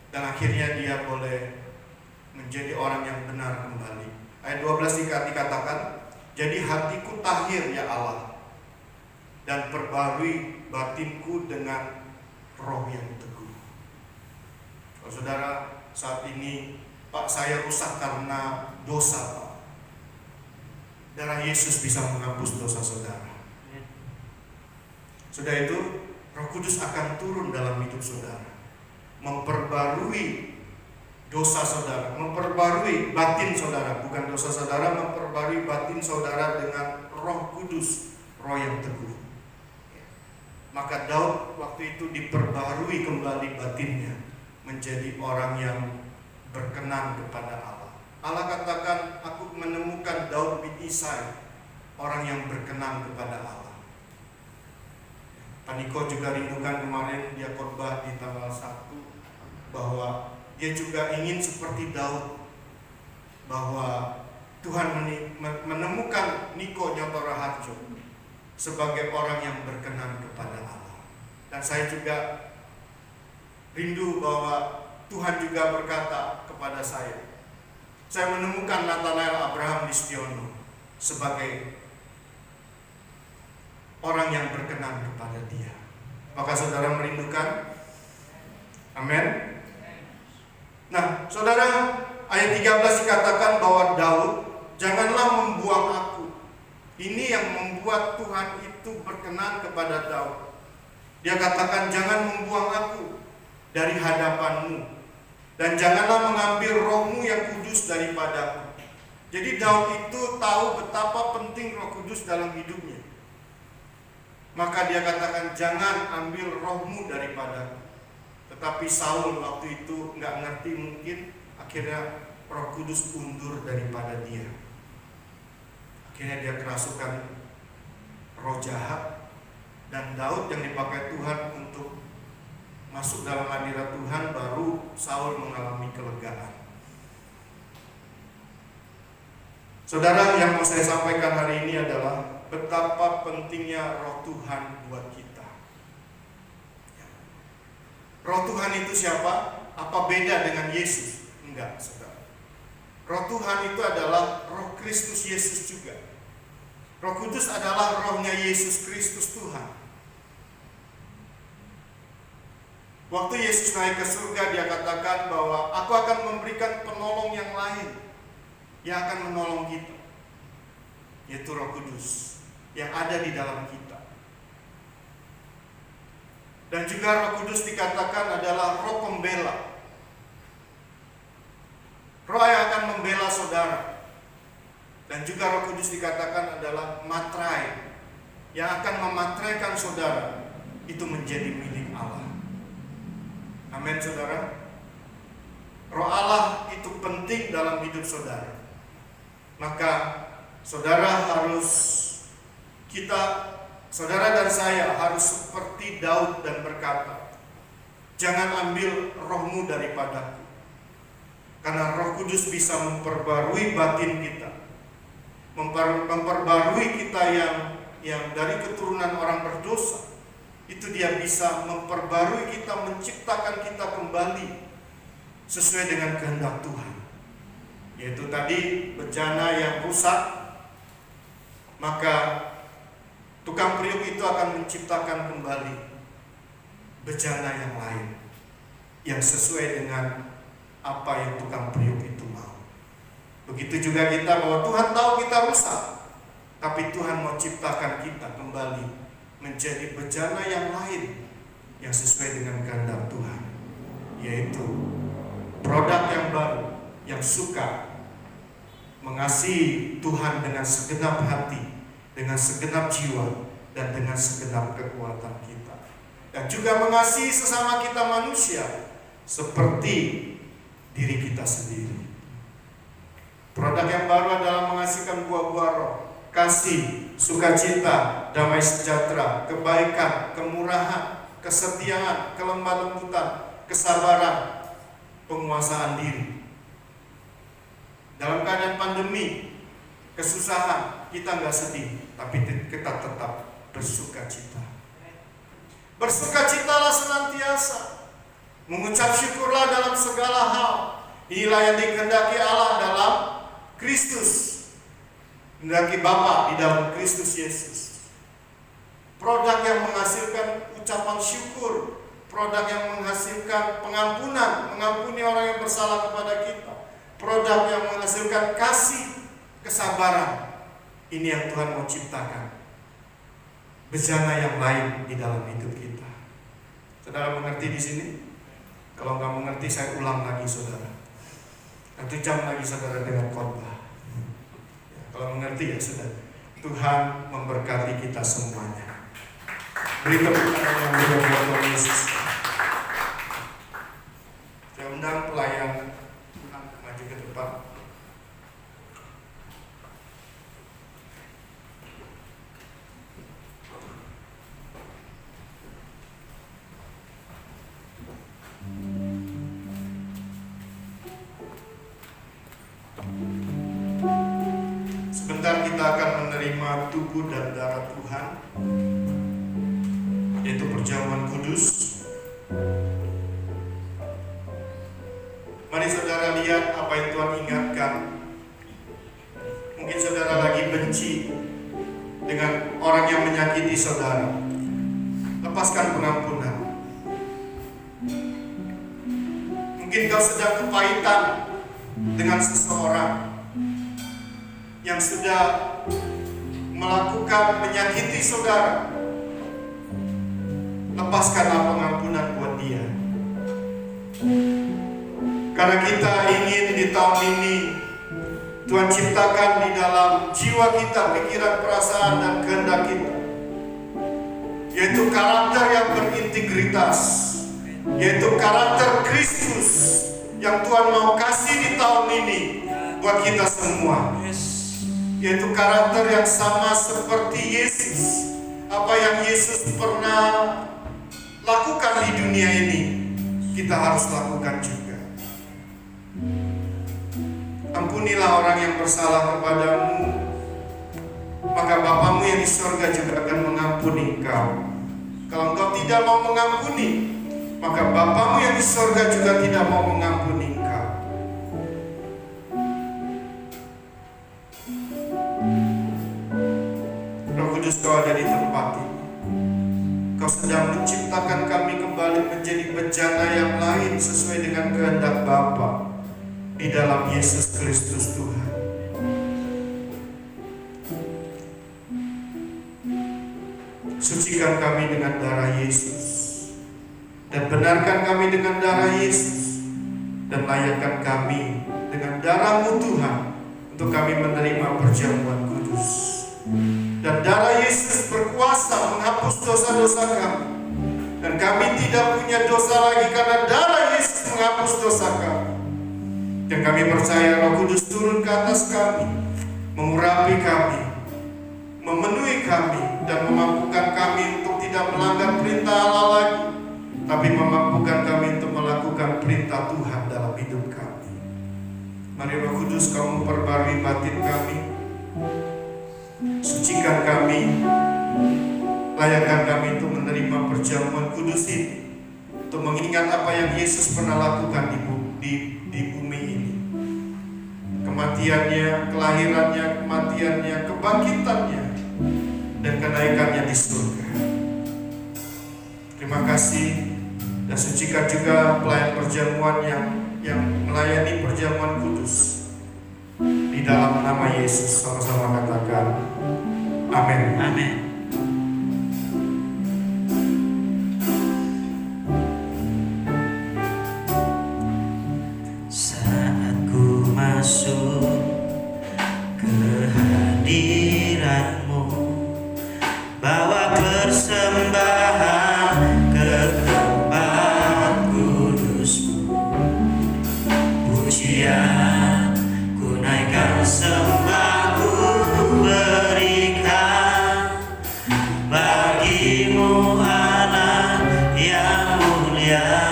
Dan akhirnya dia boleh menjadi orang yang benar kembali. Ayat 12 dikatakan, jadi hatiku tahir ya Allah, dan perbarui batinku dengan roh yang teguh. Kalau saudara saat ini, Pak, saya rusak karena dosa, Pak. Darah Yesus bisa menghapus dosa saudara. Sudah itu, Roh Kudus akan turun dalam hidup saudara, memperbarui dosa saudara, memperbarui batin saudara, bukan dosa saudara, memperbarui batin saudara dengan Roh Kudus, roh yang teguh. Maka Daud waktu itu diperbarui kembali batinnya, menjadi orang yang berkenan kepada Allah. Allah katakan, aku menemukan Daud bin Isai, orang yang berkenan kepada Allah. Paniko juga rindukan kemarin dia khotbah di tanggal 1 bahwa dia juga ingin seperti Daud, bahwa Tuhan menemukan Niko Nyoto Raharjo sebagai orang yang berkenan kepada Allah. Dan saya juga rindu bahwa Tuhan juga berkata kepada saya menemukan Nathanael Abraham Listiono sebagai orang yang berkenan kepada Dia. Maka saudara merindukan? Amin. Nah, saudara, ayat 13 dikatakan bahwa Daud, janganlah membuang aku. Ini yang membuat Tuhan itu berkenan kepada Daud. Dia katakan, jangan membuang aku dari hadapanmu, dan janganlah mengambil rohmu yang kudus daripadaku. Jadi Daud itu tahu betapa penting Roh Kudus dalam hidupnya. Maka dia katakan, jangan ambil rohmu daripadaku. Tetapi Saul waktu itu nggak ngerti mungkin, akhirnya Roh Kudus undur daripada dia. Akhirnya dia kerasukan roh jahat, dan Daud yang dipakai Tuhan untuk masuk dalam hadirat Tuhan, baru Saul mengalami kelegaan. Saudara, yang mau saya sampaikan hari ini adalah betapa pentingnya roh Tuhan buat kita. Roh Tuhan itu siapa? Apa beda dengan Yesus? Enggak, saudara. Roh Tuhan itu adalah roh Kristus Yesus juga. Roh Kudus adalah rohnya Yesus Kristus Tuhan. Waktu Yesus naik ke surga, dia katakan bahwa aku akan memberikan penolong yang lain yang akan menolong kita, yaitu Roh Kudus yang ada di dalam kita. Dan juga Roh Kudus dikatakan adalah roh pembela, roh yang akan membela saudara. Dan juga Roh Kudus dikatakan adalah matrai, yang akan mematraikan saudara itu menjadi milik Allah. Amin, saudara. Roh Allah itu penting dalam hidup saudara. Maka saudara dan saya harus seperti Daud dan berkata, jangan ambil rohmu daripadaku. Karena Roh Kudus bisa memperbarui batin kita, memperbarui kita yang dari keturunan orang berdosa. Itu dia bisa memperbarui kita, menciptakan kita kembali sesuai dengan kehendak Tuhan. Yaitu tadi bejana yang rusak, maka tukang periuk itu akan menciptakan kembali bejana yang lain yang sesuai dengan apa yang tukang periuk itu mau. Begitu juga kita, bahwa Tuhan tahu kita rusak, tapi Tuhan mau ciptakan kita kembali menjadi bejana yang lain yang sesuai dengan kehendak Tuhan, yaitu produk yang baru yang suka mengasihi Tuhan dengan segenap hati, dengan segenap jiwa, dan dengan segenap kekuatan kita, dan juga mengasihi sesama kita manusia seperti diri kita sendiri. Produk yang baru adalah menghasilkan buah-buah roh: kasih, sukacita, damai sejahtera, kebaikan, kemurahan, kesetiaan, kelemah lembutan, kesabaran, penguasaan diri. Dalam keadaan pandemi, kesusahan, kita nggak sedih, tapi kita tetap bersukacita. Bersukacitalah senantiasa, mengucap syukurlah dalam segala hal. Inilah yang dikehendaki Allah dalam Kristus, dikehendaki Bapa di dalam Kristus Yesus. Produk yang menghasilkan ucapan syukur, produk yang menghasilkan pengampunan, mengampuni orang yang bersalah kepada kita, produk yang menghasilkan kasih, kesabaran. Ini yang Tuhan mau ciptakan, bejana yang lain di dalam hidup kita. Saudara mengerti di sini? Kalau nggak mengerti, saya ulang lagi, saudara. 1 jam lagi saudara dengan khotbah. Kalau mengerti ya sudah. Tuhan memberkati kita semuanya. Beri tepuk tangan yang meriah buat Tuhan Yesus. Saya undang pelayan maju ke depan. Sebentar kita akan menerima tubuh dan darah Tuhan, yaitu perjamuan kudus. Mari saudara lihat apa yang Tuhan ingatkan. Mungkin saudara lagi benci dengan orang yang menyakiti saudara. Lepaskan pengampunan. Mungkin kau sedang kepahitan dengan seseorang yang sudah melakukan menyakiti saudara. Lepaskanlah pengampunan buat dia. Karena kita ingin di tahun ini Tuhan ciptakan di dalam jiwa kita, pikiran, perasaan, dan kehendak kita, yaitu karakter yang berintegritas, yaitu karakter Kristus yang Tuhan mau kasih di tahun ini buat kita semua. Yaitu karakter yang sama seperti Yesus. Apa yang Yesus pernah lakukan di dunia ini, kita harus lakukan juga. Ampunilah orang yang bersalah kepadamu, maka Bapamu yang di surga juga akan mengampuni engkau. Kalau engkau tidak mau mengampuni, maka Bapamu yang di surga juga tidak mau mengampuni engkau. Kau ada di tempat ini. Kau sedang menciptakan kami kembali menjadi bejana yang lain sesuai dengan kehendak Bapa di dalam Yesus Kristus Tuhan. Sucikan kami dengan darah Yesus, dan benarkan kami dengan darah Yesus, dan layakkan kami dengan darah-Mu Tuhan untuk kami menerima perjamuan kudus. Dan darah Yesus berkuasa menghapus dosa-dosa kami, dan kami tidak punya dosa lagi karena darah Yesus menghapus dosa kami. Dan kami percaya Roh Kudus turun ke atas kami, mengurapi kami, memenuhi kami, dan memampukan kami untuk tidak melanggar perintah Allah lagi, tapi memampukan kami untuk melakukan perintah Tuhan dalam hidup kami. Mari Roh Kudus, Kamu perbarui batin kami, sucikan kami, layakkan kami untuk menerima perjamuan kudus ini, untuk mengingat apa yang Yesus pernah lakukan di bumi ini. Kematiannya, kelahirannya, kematiannya, kebangkitannya, dan kenaikannya di surga. Terima kasih, dan sucikan juga pelayan perjamuan yang melayani perjamuan kudus. Di dalam nama Yesus, sama-sama katakan amin. Amin. Saat ku masuk ke hadirat-Mu, bawa persembahan ke tempat kudus-Mu, pujian ku naikkan, sembahku berikan bagimu Allah yang mulia.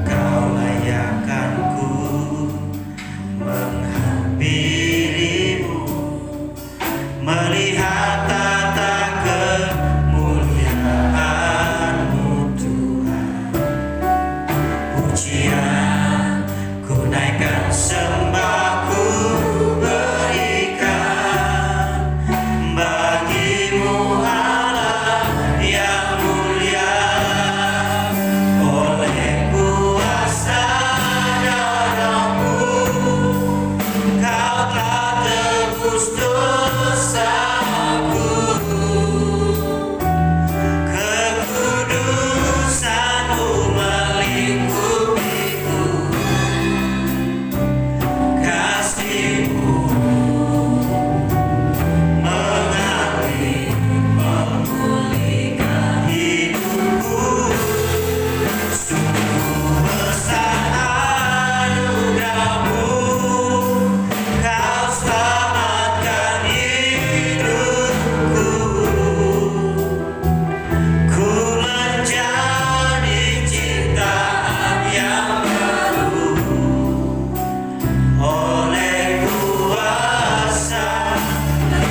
Kau layakkanku menghampirimu, melihat tata kemuliaan-Mu Tuhan. Pujian ku naikkan, sembahku berikan bagimu Allah yang mulia. Oleh kuasa darah-Mu, Kau telah tebus dosaku. Kekudusan-Mu melingkupiku, kasih-Mu mengalir, memulihkan hidupku. Sungguh besar anugerah-Mu, Kau selamatkan hidupku. Ku menjadi ciptaan yang baru oleh kuasa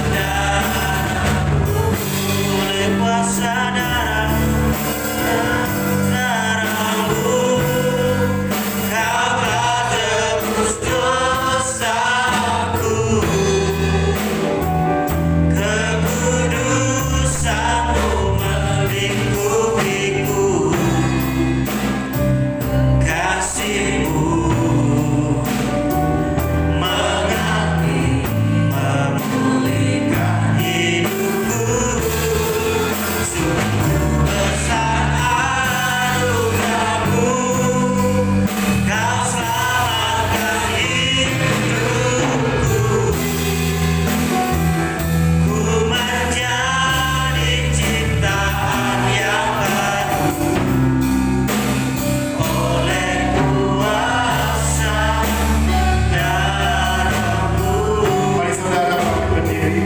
darah-Mu, oleh kuasa darah-Mu. Kau telah tebus dosaku. Kekudusan-Mu melingkupiku, kasih-Mu mengalir, memulihkan hidupku. Sungguh besar anugerah-Mu, Kau selamatkan hidupku. Ku menjadi ciptaan yang baru oleh kuasa darah-Mu. Mari saudara berdiri.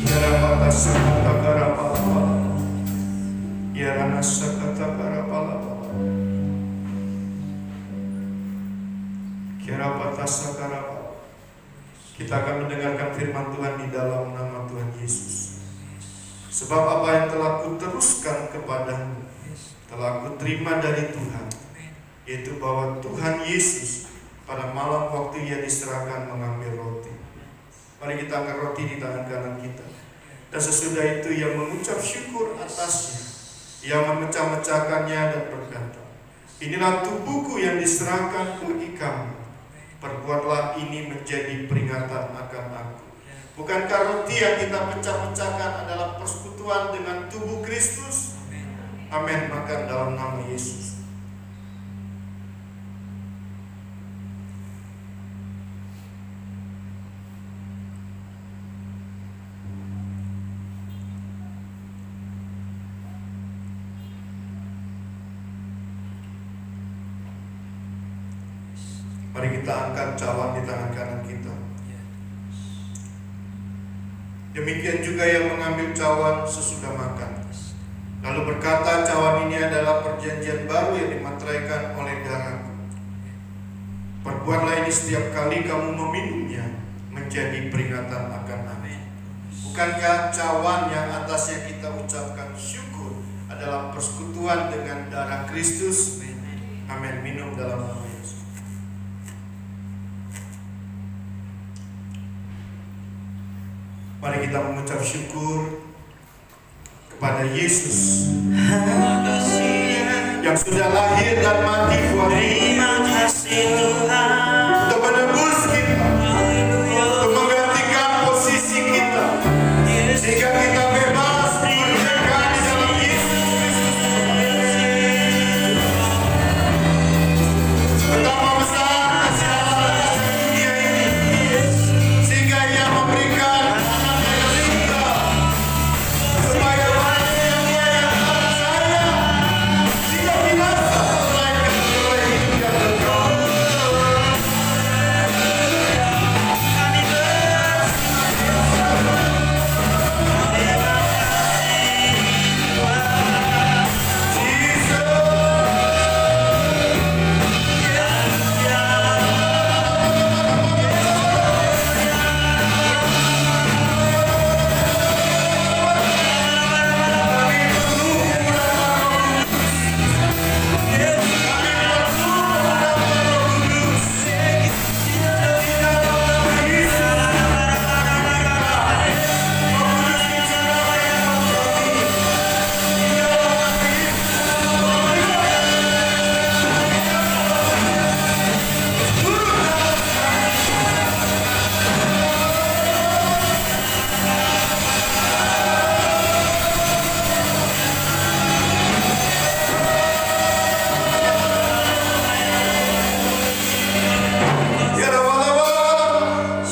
Yara bata sakata gara pala, yara nasakata gara pala, yara bata sakara pala. Kita akan mendengarkan firman Tuhan di dalam nama Tuhan Yesus. Sebab apa yang telah kuteruskan kepadamu, telah kuterima dari Tuhan, yaitu bahwa Tuhan Yesus pada malam waktu Ia diserahkan mengambil roti. Mari kita angkat roti di tangan kanan kita, dan sesudah itu Ia mengucap syukur atasnya. Ia memecah-mecahkannya dan berkata, inilah tubuhku yang diserahkan bagi kamu. Perbuatlah ini menjadi peringatan akan aku. Bukankah roti yang kita pecah-pecahkan adalah persekutuan dengan tubuh Kristus? Amin. Makan dalam nama Yesus. Mari kita angkat cawan di tangan kanan kita. Demikian juga yang mengambil cawan sesudah makan. Lalu berkata, cawan ini adalah perjanjian baru yang dimateraikan oleh darahku. Perbuatlah ini setiap kali kamu meminumnya, menjadi peringatan akan aku. Bukankah cawan yang atasnya kita ucapkan syukur adalah persekutuan dengan darah Kristus? Amin. Minum dalam nama Yesus. Mari kita mengucap syukur kepada Yesus yang sudah lahir dan mati buat Terima kasih Tuhan. untuk menebus kita, untuk menggantikan posisi kita, sehingga kita bebas merdeka di dalam Yesus Kristus. Betapa besar kasih Allah atas dunia ini, sehingga Ia memberikan anak yang tunggal, supaya barang siapa yang percaya tidak binasa, melainkan beroleh hidup yang kekal.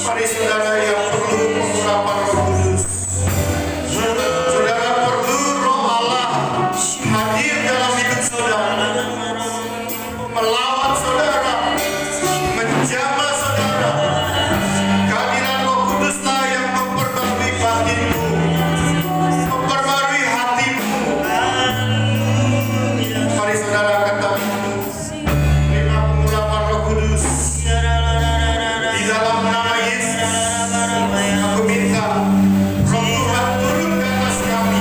Mari saudara yang perlu pengurapan Roh Kudus, saudara perlu Roh Allah hadir dalam hidup saudara, melawat saudara, menjamah saudara. Kehadiran Roh Kuduslah yang memperbarui batinmu, memperbarui hatimu. Mari saudara katakan, terima pengurapan Roh Kudus. Di dalam nama Yesus, aku minta Roh Tuhan turun ke atas kami.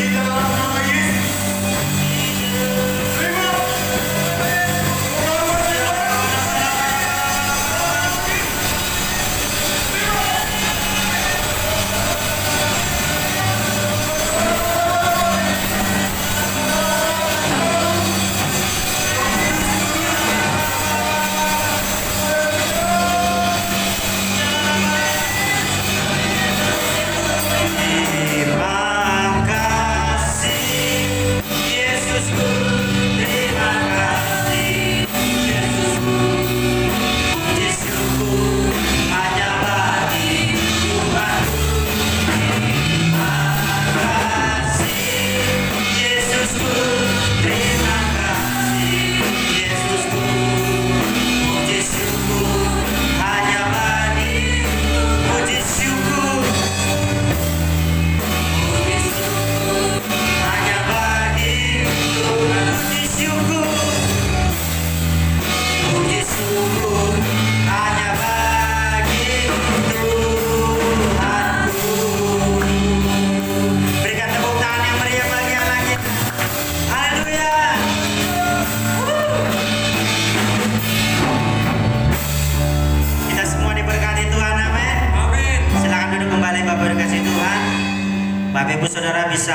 Di dalam nama Yesus, terima. Terima kasih Yesusku, terima kasih Yesusku, puji syukur hanya bagi Tuhanku. Terima kasih Yesusku, terima kasih Yesusku, puji syukur hanya bagi puji syukur. Hanya bagi Tuhan, puji syukur hanya bagi Tuhanku. Berikan tepuk tangan yang meriah bagi anak kita. Haleluya. Kita semua diberkati Tuhan, amin. Silakan duduk kembali Bapak dikasih Tuhan. Bapak Ibu Saudara bisa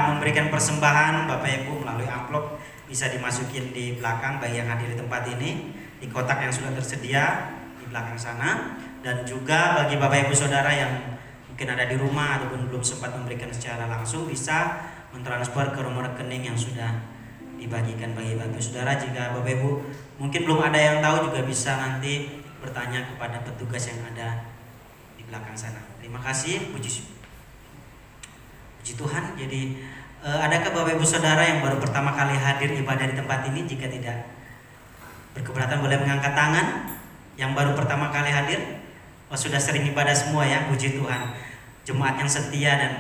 memberikan persembahan Bapak Ibu melalui amplop, bisa dimasukin di belakang bagi yang hadir di tempat ini, di kotak yang sudah tersedia di belakang sana. Dan juga bagi Bapak Ibu Saudara yang mungkin ada di rumah ataupun belum sempat memberikan secara langsung, bisa mentransfer ke nomor rekening yang sudah dibagikan bagi Bapak Ibu Saudara. Jika Bapak Ibu mungkin belum ada yang tahu, juga bisa nanti bertanya kepada petugas yang ada di belakang sana. Terima kasih, puji Tuhan. Jadi adakah Bapak Ibu Saudara yang baru pertama kali hadir ibadah di tempat ini? Jika tidak, berkeberatan boleh mengangkat tangan. Yang baru pertama kali hadir, sudah sering ibadah semua ya, puji Tuhan. Jemaat yang setia dan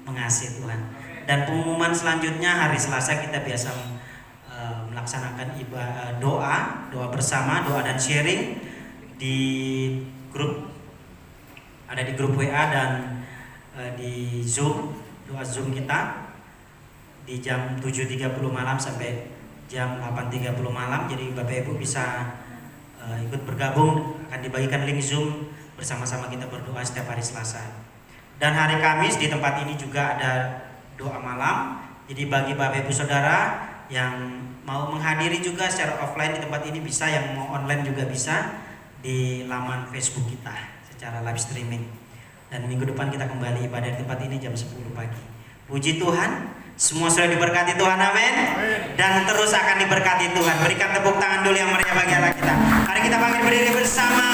mengasihi Tuhan. Dan pengumuman selanjutnya hari Selasa kita biasa melaksanakan doa bersama, doa dan sharing di grup, ada di grup WA dan di Zoom, doa Zoom kita di jam 7.30 malam sampai jam 8.30 malam. Jadi Bapak Ibu bisa ikut bergabung, akan dibagikan link Zoom, bersama-sama kita berdoa setiap hari Selasa. Dan hari Kamis di tempat ini juga ada doa malam. Jadi bagi Bapak Ibu Saudara yang mau menghadiri juga secara offline di tempat ini bisa, yang mau online juga bisa di laman Facebook kita secara live streaming. Dan minggu depan kita kembali ibadah di tempat ini jam 10 pagi. Puji Tuhan, semua sudah diberkati Tuhan, amin. Dan terus akan diberkati Tuhan. Berikan tepuk tangan dulu yang meriah bagi Allah kita. Mari kita panggil berdiri bersama.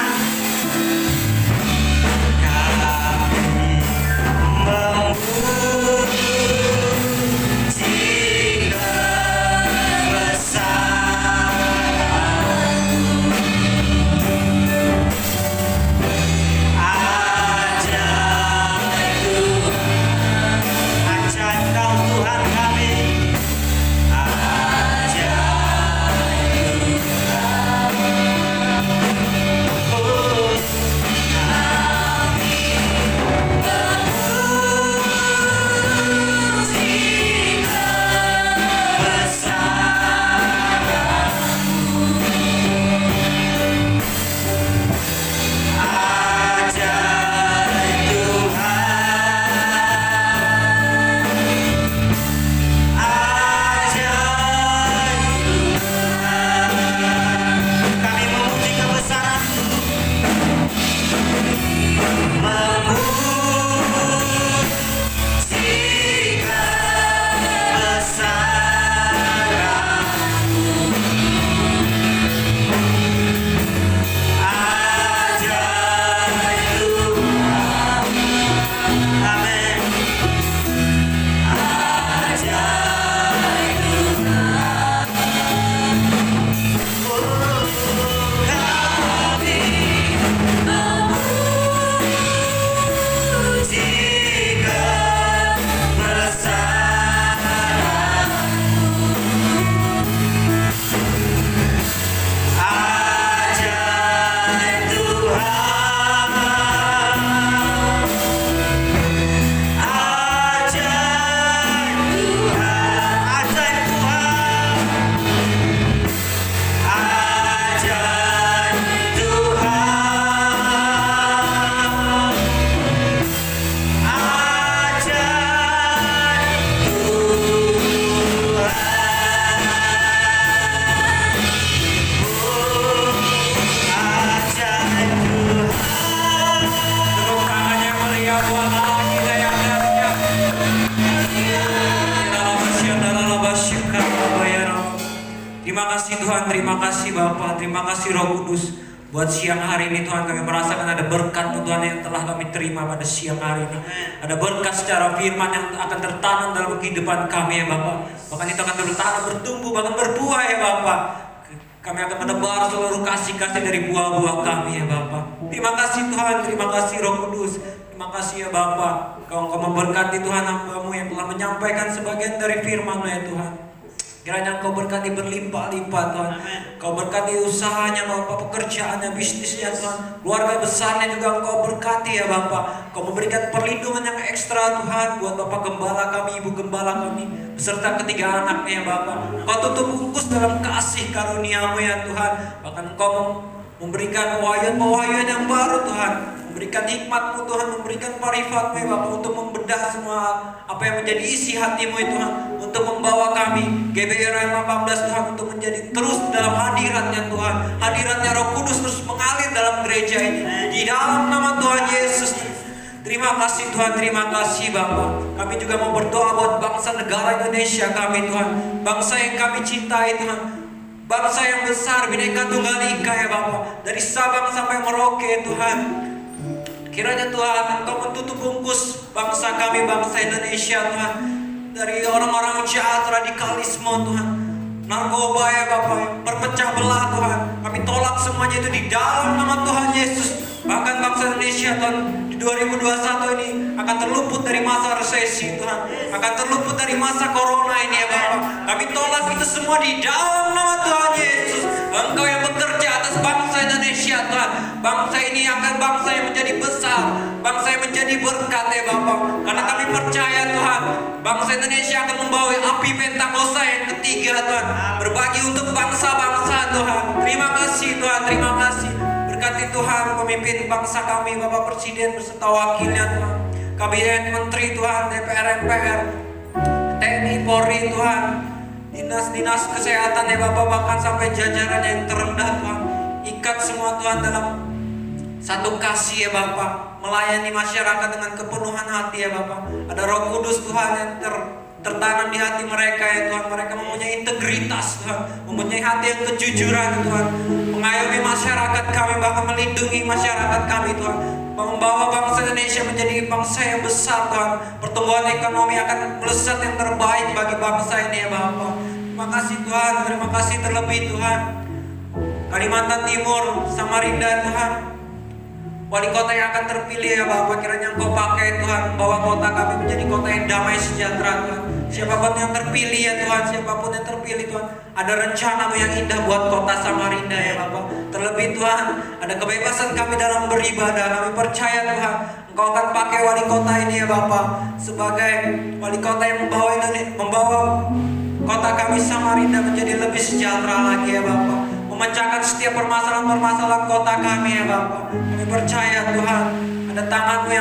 Terima kasih Tuhan, terima kasih Bapa, terima kasih Roh Kudus. Buat siang hari ini Tuhan, kami merasakan ada berkat Tuhan yang telah kami terima pada siang hari ini. Ada berkat secara firman yang akan tertanam dalam kehidupan kami ya Bapa. Bahkan itu akan tertanam, bertumbuh, bahkan berbuah ya Bapa. Kami akan menebar seluruh kasih-kasih dari buah-buah kami ya Bapa. Terima kasih Tuhan, terima kasih Roh Kudus. Terima kasih ya Bapa. Kau memberkati Tuhan hamba-Mu yang telah menyampaikan sebagian dari firman-Mu ya Tuhan. Kiranya Kau berkati berlimpah-limpah Tuhan. Kau berkati usahanya Bapak, pekerjaannya, bisnisnya Tuhan. Keluarga besarnya juga Engkau berkati ya Bapak. Kau memberikan perlindungan yang ekstra Tuhan buat Bapak Gembala kami, Ibu Gembala kami, beserta ketiga anaknya ya Bapak. Kau tutup bungkus dalam kasih karunia-Mu ya Tuhan. Bahkan Kau memberikan pewahyuan yang baru Tuhan. Memberikan hikmat-Mu Tuhan, memberikan marifat-Mu ya Bapak, untuk membedah semua apa yang menjadi isi hati-Mu ya Tuhan, untuk membawa kami GBR 18 Tuhan, untuk menjadi terus dalam hadirat-Nya Tuhan. Hadirat-Nya Roh Kudus terus mengalir dalam gereja ini, di dalam nama Tuhan Yesus. Terima kasih Tuhan, terima kasih Bapak. Kami juga mau berdoa buat bangsa negara Indonesia kami Tuhan, bangsa yang kami cintai Tuhan, bangsa yang besar, Bhinneka Tunggal Ika ya Bapak, dari Sabang sampai Merauke Tuhan. Kiranya Tuhan Engkau menutup bungkus bangsa kami, bangsa Indonesia Tuhan, dari orang-orang jahat, radikalisme Tuhan. narkoba ya Bapak, yang berpecah belah Tuhan. Kami tolak semuanya itu di dalam nama Tuhan Yesus. Bahkan bangsa Indonesia Tuhan di 2021 ini akan terluput dari masa resesi Tuhan, akan terluput dari masa corona ini ya Bapak. Kami tolak itu semua di dalam nama Tuhan Yesus. Engkau yang bekerja atas bangsa Indonesia Tuhan. Bangsa ini akan bangsa yang menjadi besar, bangsa yang menjadi berkat ya Bapak. Karena kami percaya Tuhan, bangsa Indonesia akan membawa api Pentakosta yang ketiga Tuhan, berbagi untuk bangsa-bangsa Tuhan. Terima kasih Tuhan, terima kasih. Berkati Tuhan pemimpin bangsa kami, Bapak Presiden beserta wakilnya Tuhan, Kabinet Menteri Tuhan, DPR MPR, TNI Polri Tuhan, dinas-dinas kesehatan ya Bapak, bahkan sampai jajaran yang terendah Tuhan. Ikat semua Tuhan dalam satu kasih ya Bapak, melayani masyarakat dengan kepenuhan hati ya Bapak. Ada Roh Kudus Tuhan yang tertanam di hati mereka ya Tuhan. Mereka mempunyai integritas Tuhan, mempunyai hati yang kejujuran Tuhan, mengayomi masyarakat kami, bahkan melindungi masyarakat kami Tuhan, membawa bangsa Indonesia menjadi bangsa yang besar Tuhan. Pertumbuhan ekonomi akan melesat yang terbaik bagi bangsa ini ya Bapak. Terima kasih Tuhan, terima kasih terlebih Tuhan Kalimantan Timur, Samarinda Tuhan, wali kota yang akan terpilih ya Bapak, kiranya Engkau pakai Tuhan, bawa kota kami menjadi kota yang damai sejahtera Tuhan. Siapapun yang terpilih ya Tuhan, siapapun yang terpilih Tuhan, ada rencana-Mu yang indah buat kota Samarinda ya Bapak. Terlebih Tuhan, ada kebebasan kami dalam beribadah. Kami percaya Tuhan, Engkau akan pakai wali kota ini ya Bapak sebagai wali kota yang membawa kota kami Samarinda menjadi lebih sejahtera lagi ya Bapak, memecahkan setiap permasalahan-permasalahan kota kami ya Bapak. Kami percaya Tuhan, ada tangan-Mu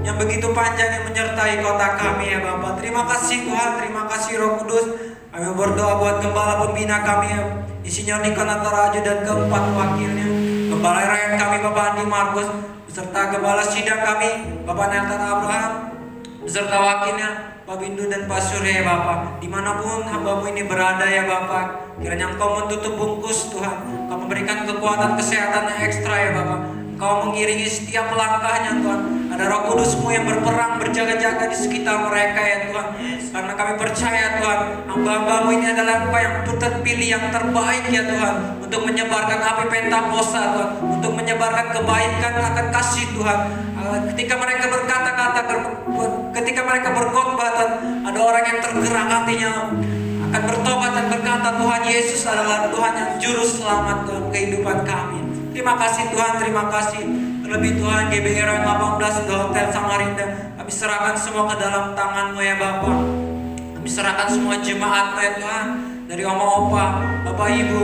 yang begitu panjang yang menyertai kota kami ya Bapak. Terima kasih Tuhan, terima kasih Roh Kudus. Kami berdoa buat gembala pembina kami ya, Insinyur Niko Nataraju dan keempat wakilnya, gembala rakyat kami Bapak Andi Markus, beserta gembala sidang kami Bapak Nelson Abraham, beserta wakilnya Pak Bindu dan Pak Surya ya Bapak. Dimanapun hamba-Mu ini berada ya Bapak, kiranya Engkau menutup bungkus Tuhan, Engkau memberikan kekuatan kesehatan yang ekstra ya Bapak. Engkau mengiringi setiap langkahnya Tuhan. Ada Roh Kudus-Mu yang berperang, berjaga-jaga di sekitar mereka ya Tuhan. Karena kami percaya Tuhan, hamba-hamba-Mu ini adalah hamba yang terpilih, yang terbaik ya Tuhan, untuk menyebarkan api Pentakosta Tuhan, untuk menyebarkan kebaikan akan kasih Tuhan. Ketika mereka berkata-kata, ketika mereka berkhotbah Tuhan, ada orang yang tergerak hatinya akan bertobat dan berkata, Tuhan Yesus adalah Tuhan yang juru selamat dalam kehidupan kami. Terima kasih Tuhan, terima kasih. Terlebih Tuhan GBR 18 The Hotel Samarinda, kami serahkan semua ke dalam tangan-Mu ya Bapak. Kami serahkan semua jemaat-Mu ya Tuhan, dari oma-opa, Bapak Ibu,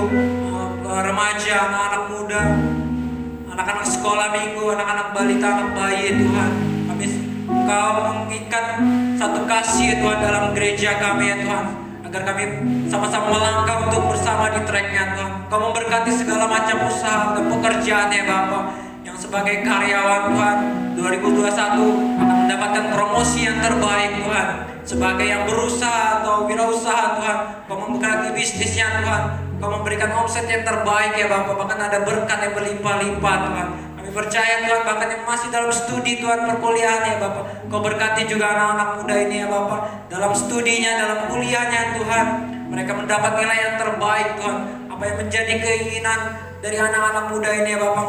remaja, anak-anak muda, anak-anak sekolah minggu, anak-anak balita, anak bayi Tuhan. Kami Engkau mengikat satu kasih ya Tuhan dalam gereja kami ya Tuhan, agar kami sama-sama melangkah untuk bersama di tracknya Tuhan. Kau memberkati segala macam usaha dan pekerjaan ya Bapak, yang sebagai karyawan Tuhan 2021 akan mendapatkan promosi yang terbaik Tuhan. Sebagai yang berusaha atau wirausaha Tuhan, Kau memberkati bisnisnya Tuhan, Kau memberikan omset yang terbaik ya Bapak, bahkan ada berkat yang berlimpah-limpah Tuhan. Kami percaya Tuhan, bahkan yang masih dalam studi Tuhan, perkuliahan ya Bapak, Kau berkati juga anak-anak muda ini ya Bapak, dalam studinya, dalam kuliahnya Tuhan, mereka mendapat nilai yang terbaik Tuhan. Apa yang menjadi keinginan dari anak-anak muda ini ya Bapak,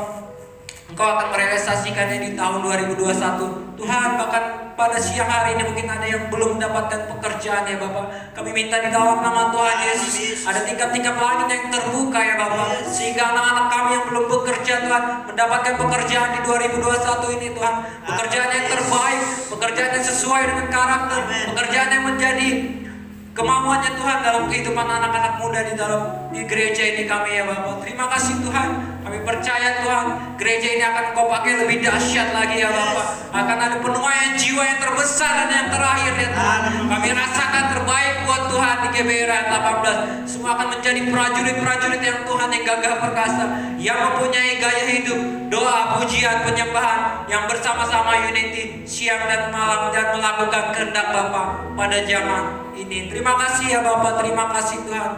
Engkau akan merealisasikannya di tahun 2021 Tuhan. Bahkan pada siang hari ini mungkin ada yang belum mendapatkan pekerjaan ya Bapak, kami minta di dalam nama Tuhan Yesus, ada tingkap-tingkap langit yang terbuka ya Bapak, sehingga anak-anak kami yang belum bekerja Tuhan mendapatkan pekerjaan di 2021 ini Tuhan. Pekerjaan yang terbaik, pekerjaan yang sesuai dengan karakter, pekerjaan yang menjadi kemauannya Tuhan dalam kehidupan anak-anak muda di gereja ini kami ya Bapak. Terima kasih Tuhan. Kami percaya Tuhan, gereja ini akan Kau pakai lebih dahsyat lagi ya Bapak. Akan ada penuaian jiwa yang terbesar dan yang terakhir ya Tuhan. Kami rasakan terbaik buat Tuhan di GBR 18. Semua akan menjadi prajurit-prajurit yang Tuhan yang gagah perkasa, yang mempunyai gaya hidup, doa, pujian, penyembahan, yang bersama-sama unity siang dan malam dan melakukan kehendak Bapa pada zaman ini. Terima kasih ya Bapak, terima kasih Tuhan.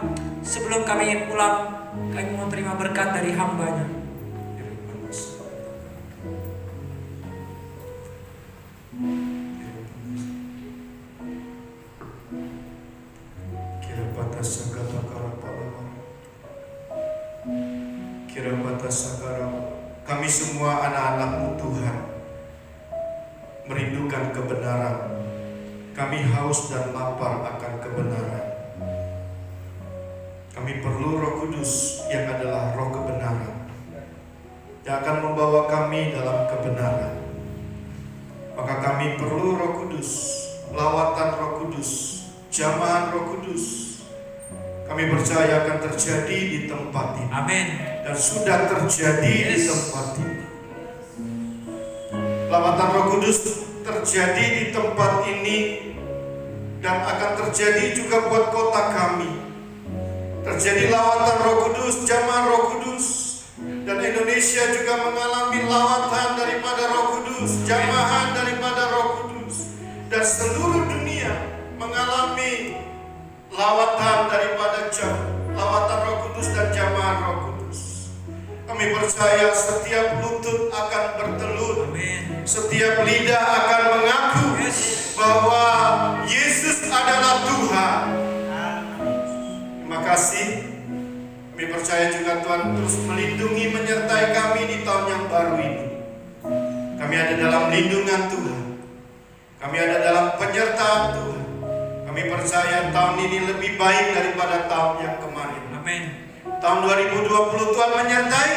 Sebelum kami pulang, kami mau terima berkat dari hamba-Nya. Kira batas segala Kami semua anak-anak-Mu Tuhan merindukan kebenaran. Kami haus dan lapar akan kebenaran. Kami perlu Roh Kudus yang adalah Roh kebenaran, yang akan membawa kami dalam kebenaran. Maka kami perlu Roh Kudus, lawatan Roh Kudus, jamahan Roh Kudus. Kami percaya akan terjadi di tempat ini. Amin. Dan sudah terjadi di tempat ini. Lawatan Roh Kudus terjadi di tempat ini dan akan terjadi juga buat kota kami. Terjadi lawatan Roh Kudus, jamaah Roh Kudus, dan Indonesia juga mengalami lawatan daripada Roh Kudus, jamaah daripada Roh Kudus, dan seluruh dunia mengalami lawatan daripada lawatan Roh Kudus dan jamaah Roh Kudus. Kami percaya setiap lutut akan bertelur, Amin. setiap lidah akan mengaku bahwa Yesus adalah Tuhan. Terima kasih. Kami percaya juga Tuhan terus melindungi, menyertai kami di tahun yang baru ini. Kami ada dalam lindungan Tuhan. Kami ada dalam penyertaan Tuhan. Kami percaya tahun ini lebih baik daripada tahun yang kemarin. Amin. Tahun 2020 Tuhan menyertai.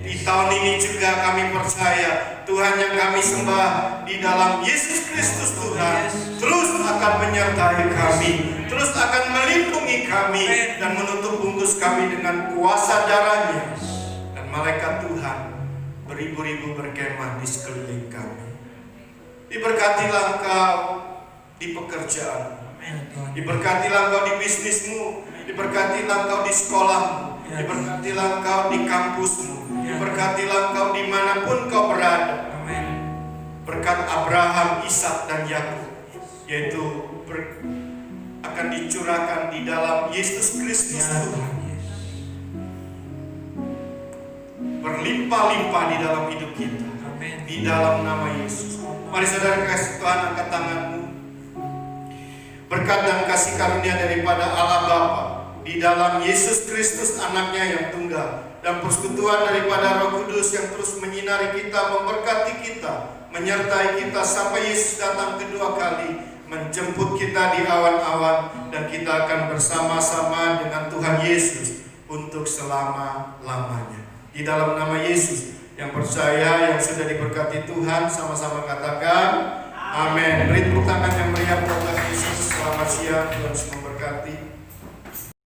Di tahun ini juga kami percaya Tuhan yang kami sembah di dalam Yesus Kristus Tuhan terus akan menyertai kami, terus akan melindungi kami dan menutup bungkus kami dengan kuasa darahnya. Dan malaikat Tuhan beribu-ribu berkemah di sekeliling kami. Diberkatilah engkau di pekerjaan, diberkatilah engkau di bisnismu, diberkatilah engkau di sekolahmu, diberkatilah engkau di kampusmu, diberkatilah engkau dimanapun kau berada. Berkat Abraham, Ishak dan Yakub, yaitu akan dicurahkan di dalam Yesus Kristus Tuhan, berlimpah-limpah di dalam hidup kita. Di dalam nama Yesus. Mari saudara kasih Tuhan, angkat tanganmu. Berkat dan kasih karunia daripada Allah Bapa, di dalam Yesus Kristus anaknya yang tunggal, dan persekutuan daripada Roh Kudus yang terus menyinari kita, memberkati kita, menyertai kita sampai Yesus datang kedua kali, menjemput kita di awan-awan, dan kita akan bersama-sama dengan Tuhan Yesus untuk selama-lamanya. Di dalam nama Yesus, yang percaya, yang sudah diberkati Tuhan, sama-sama katakan amin. Beri tepuk tangan yang meriah buat Tuhan Yesus. Selamat siang, Tuhan memberkati.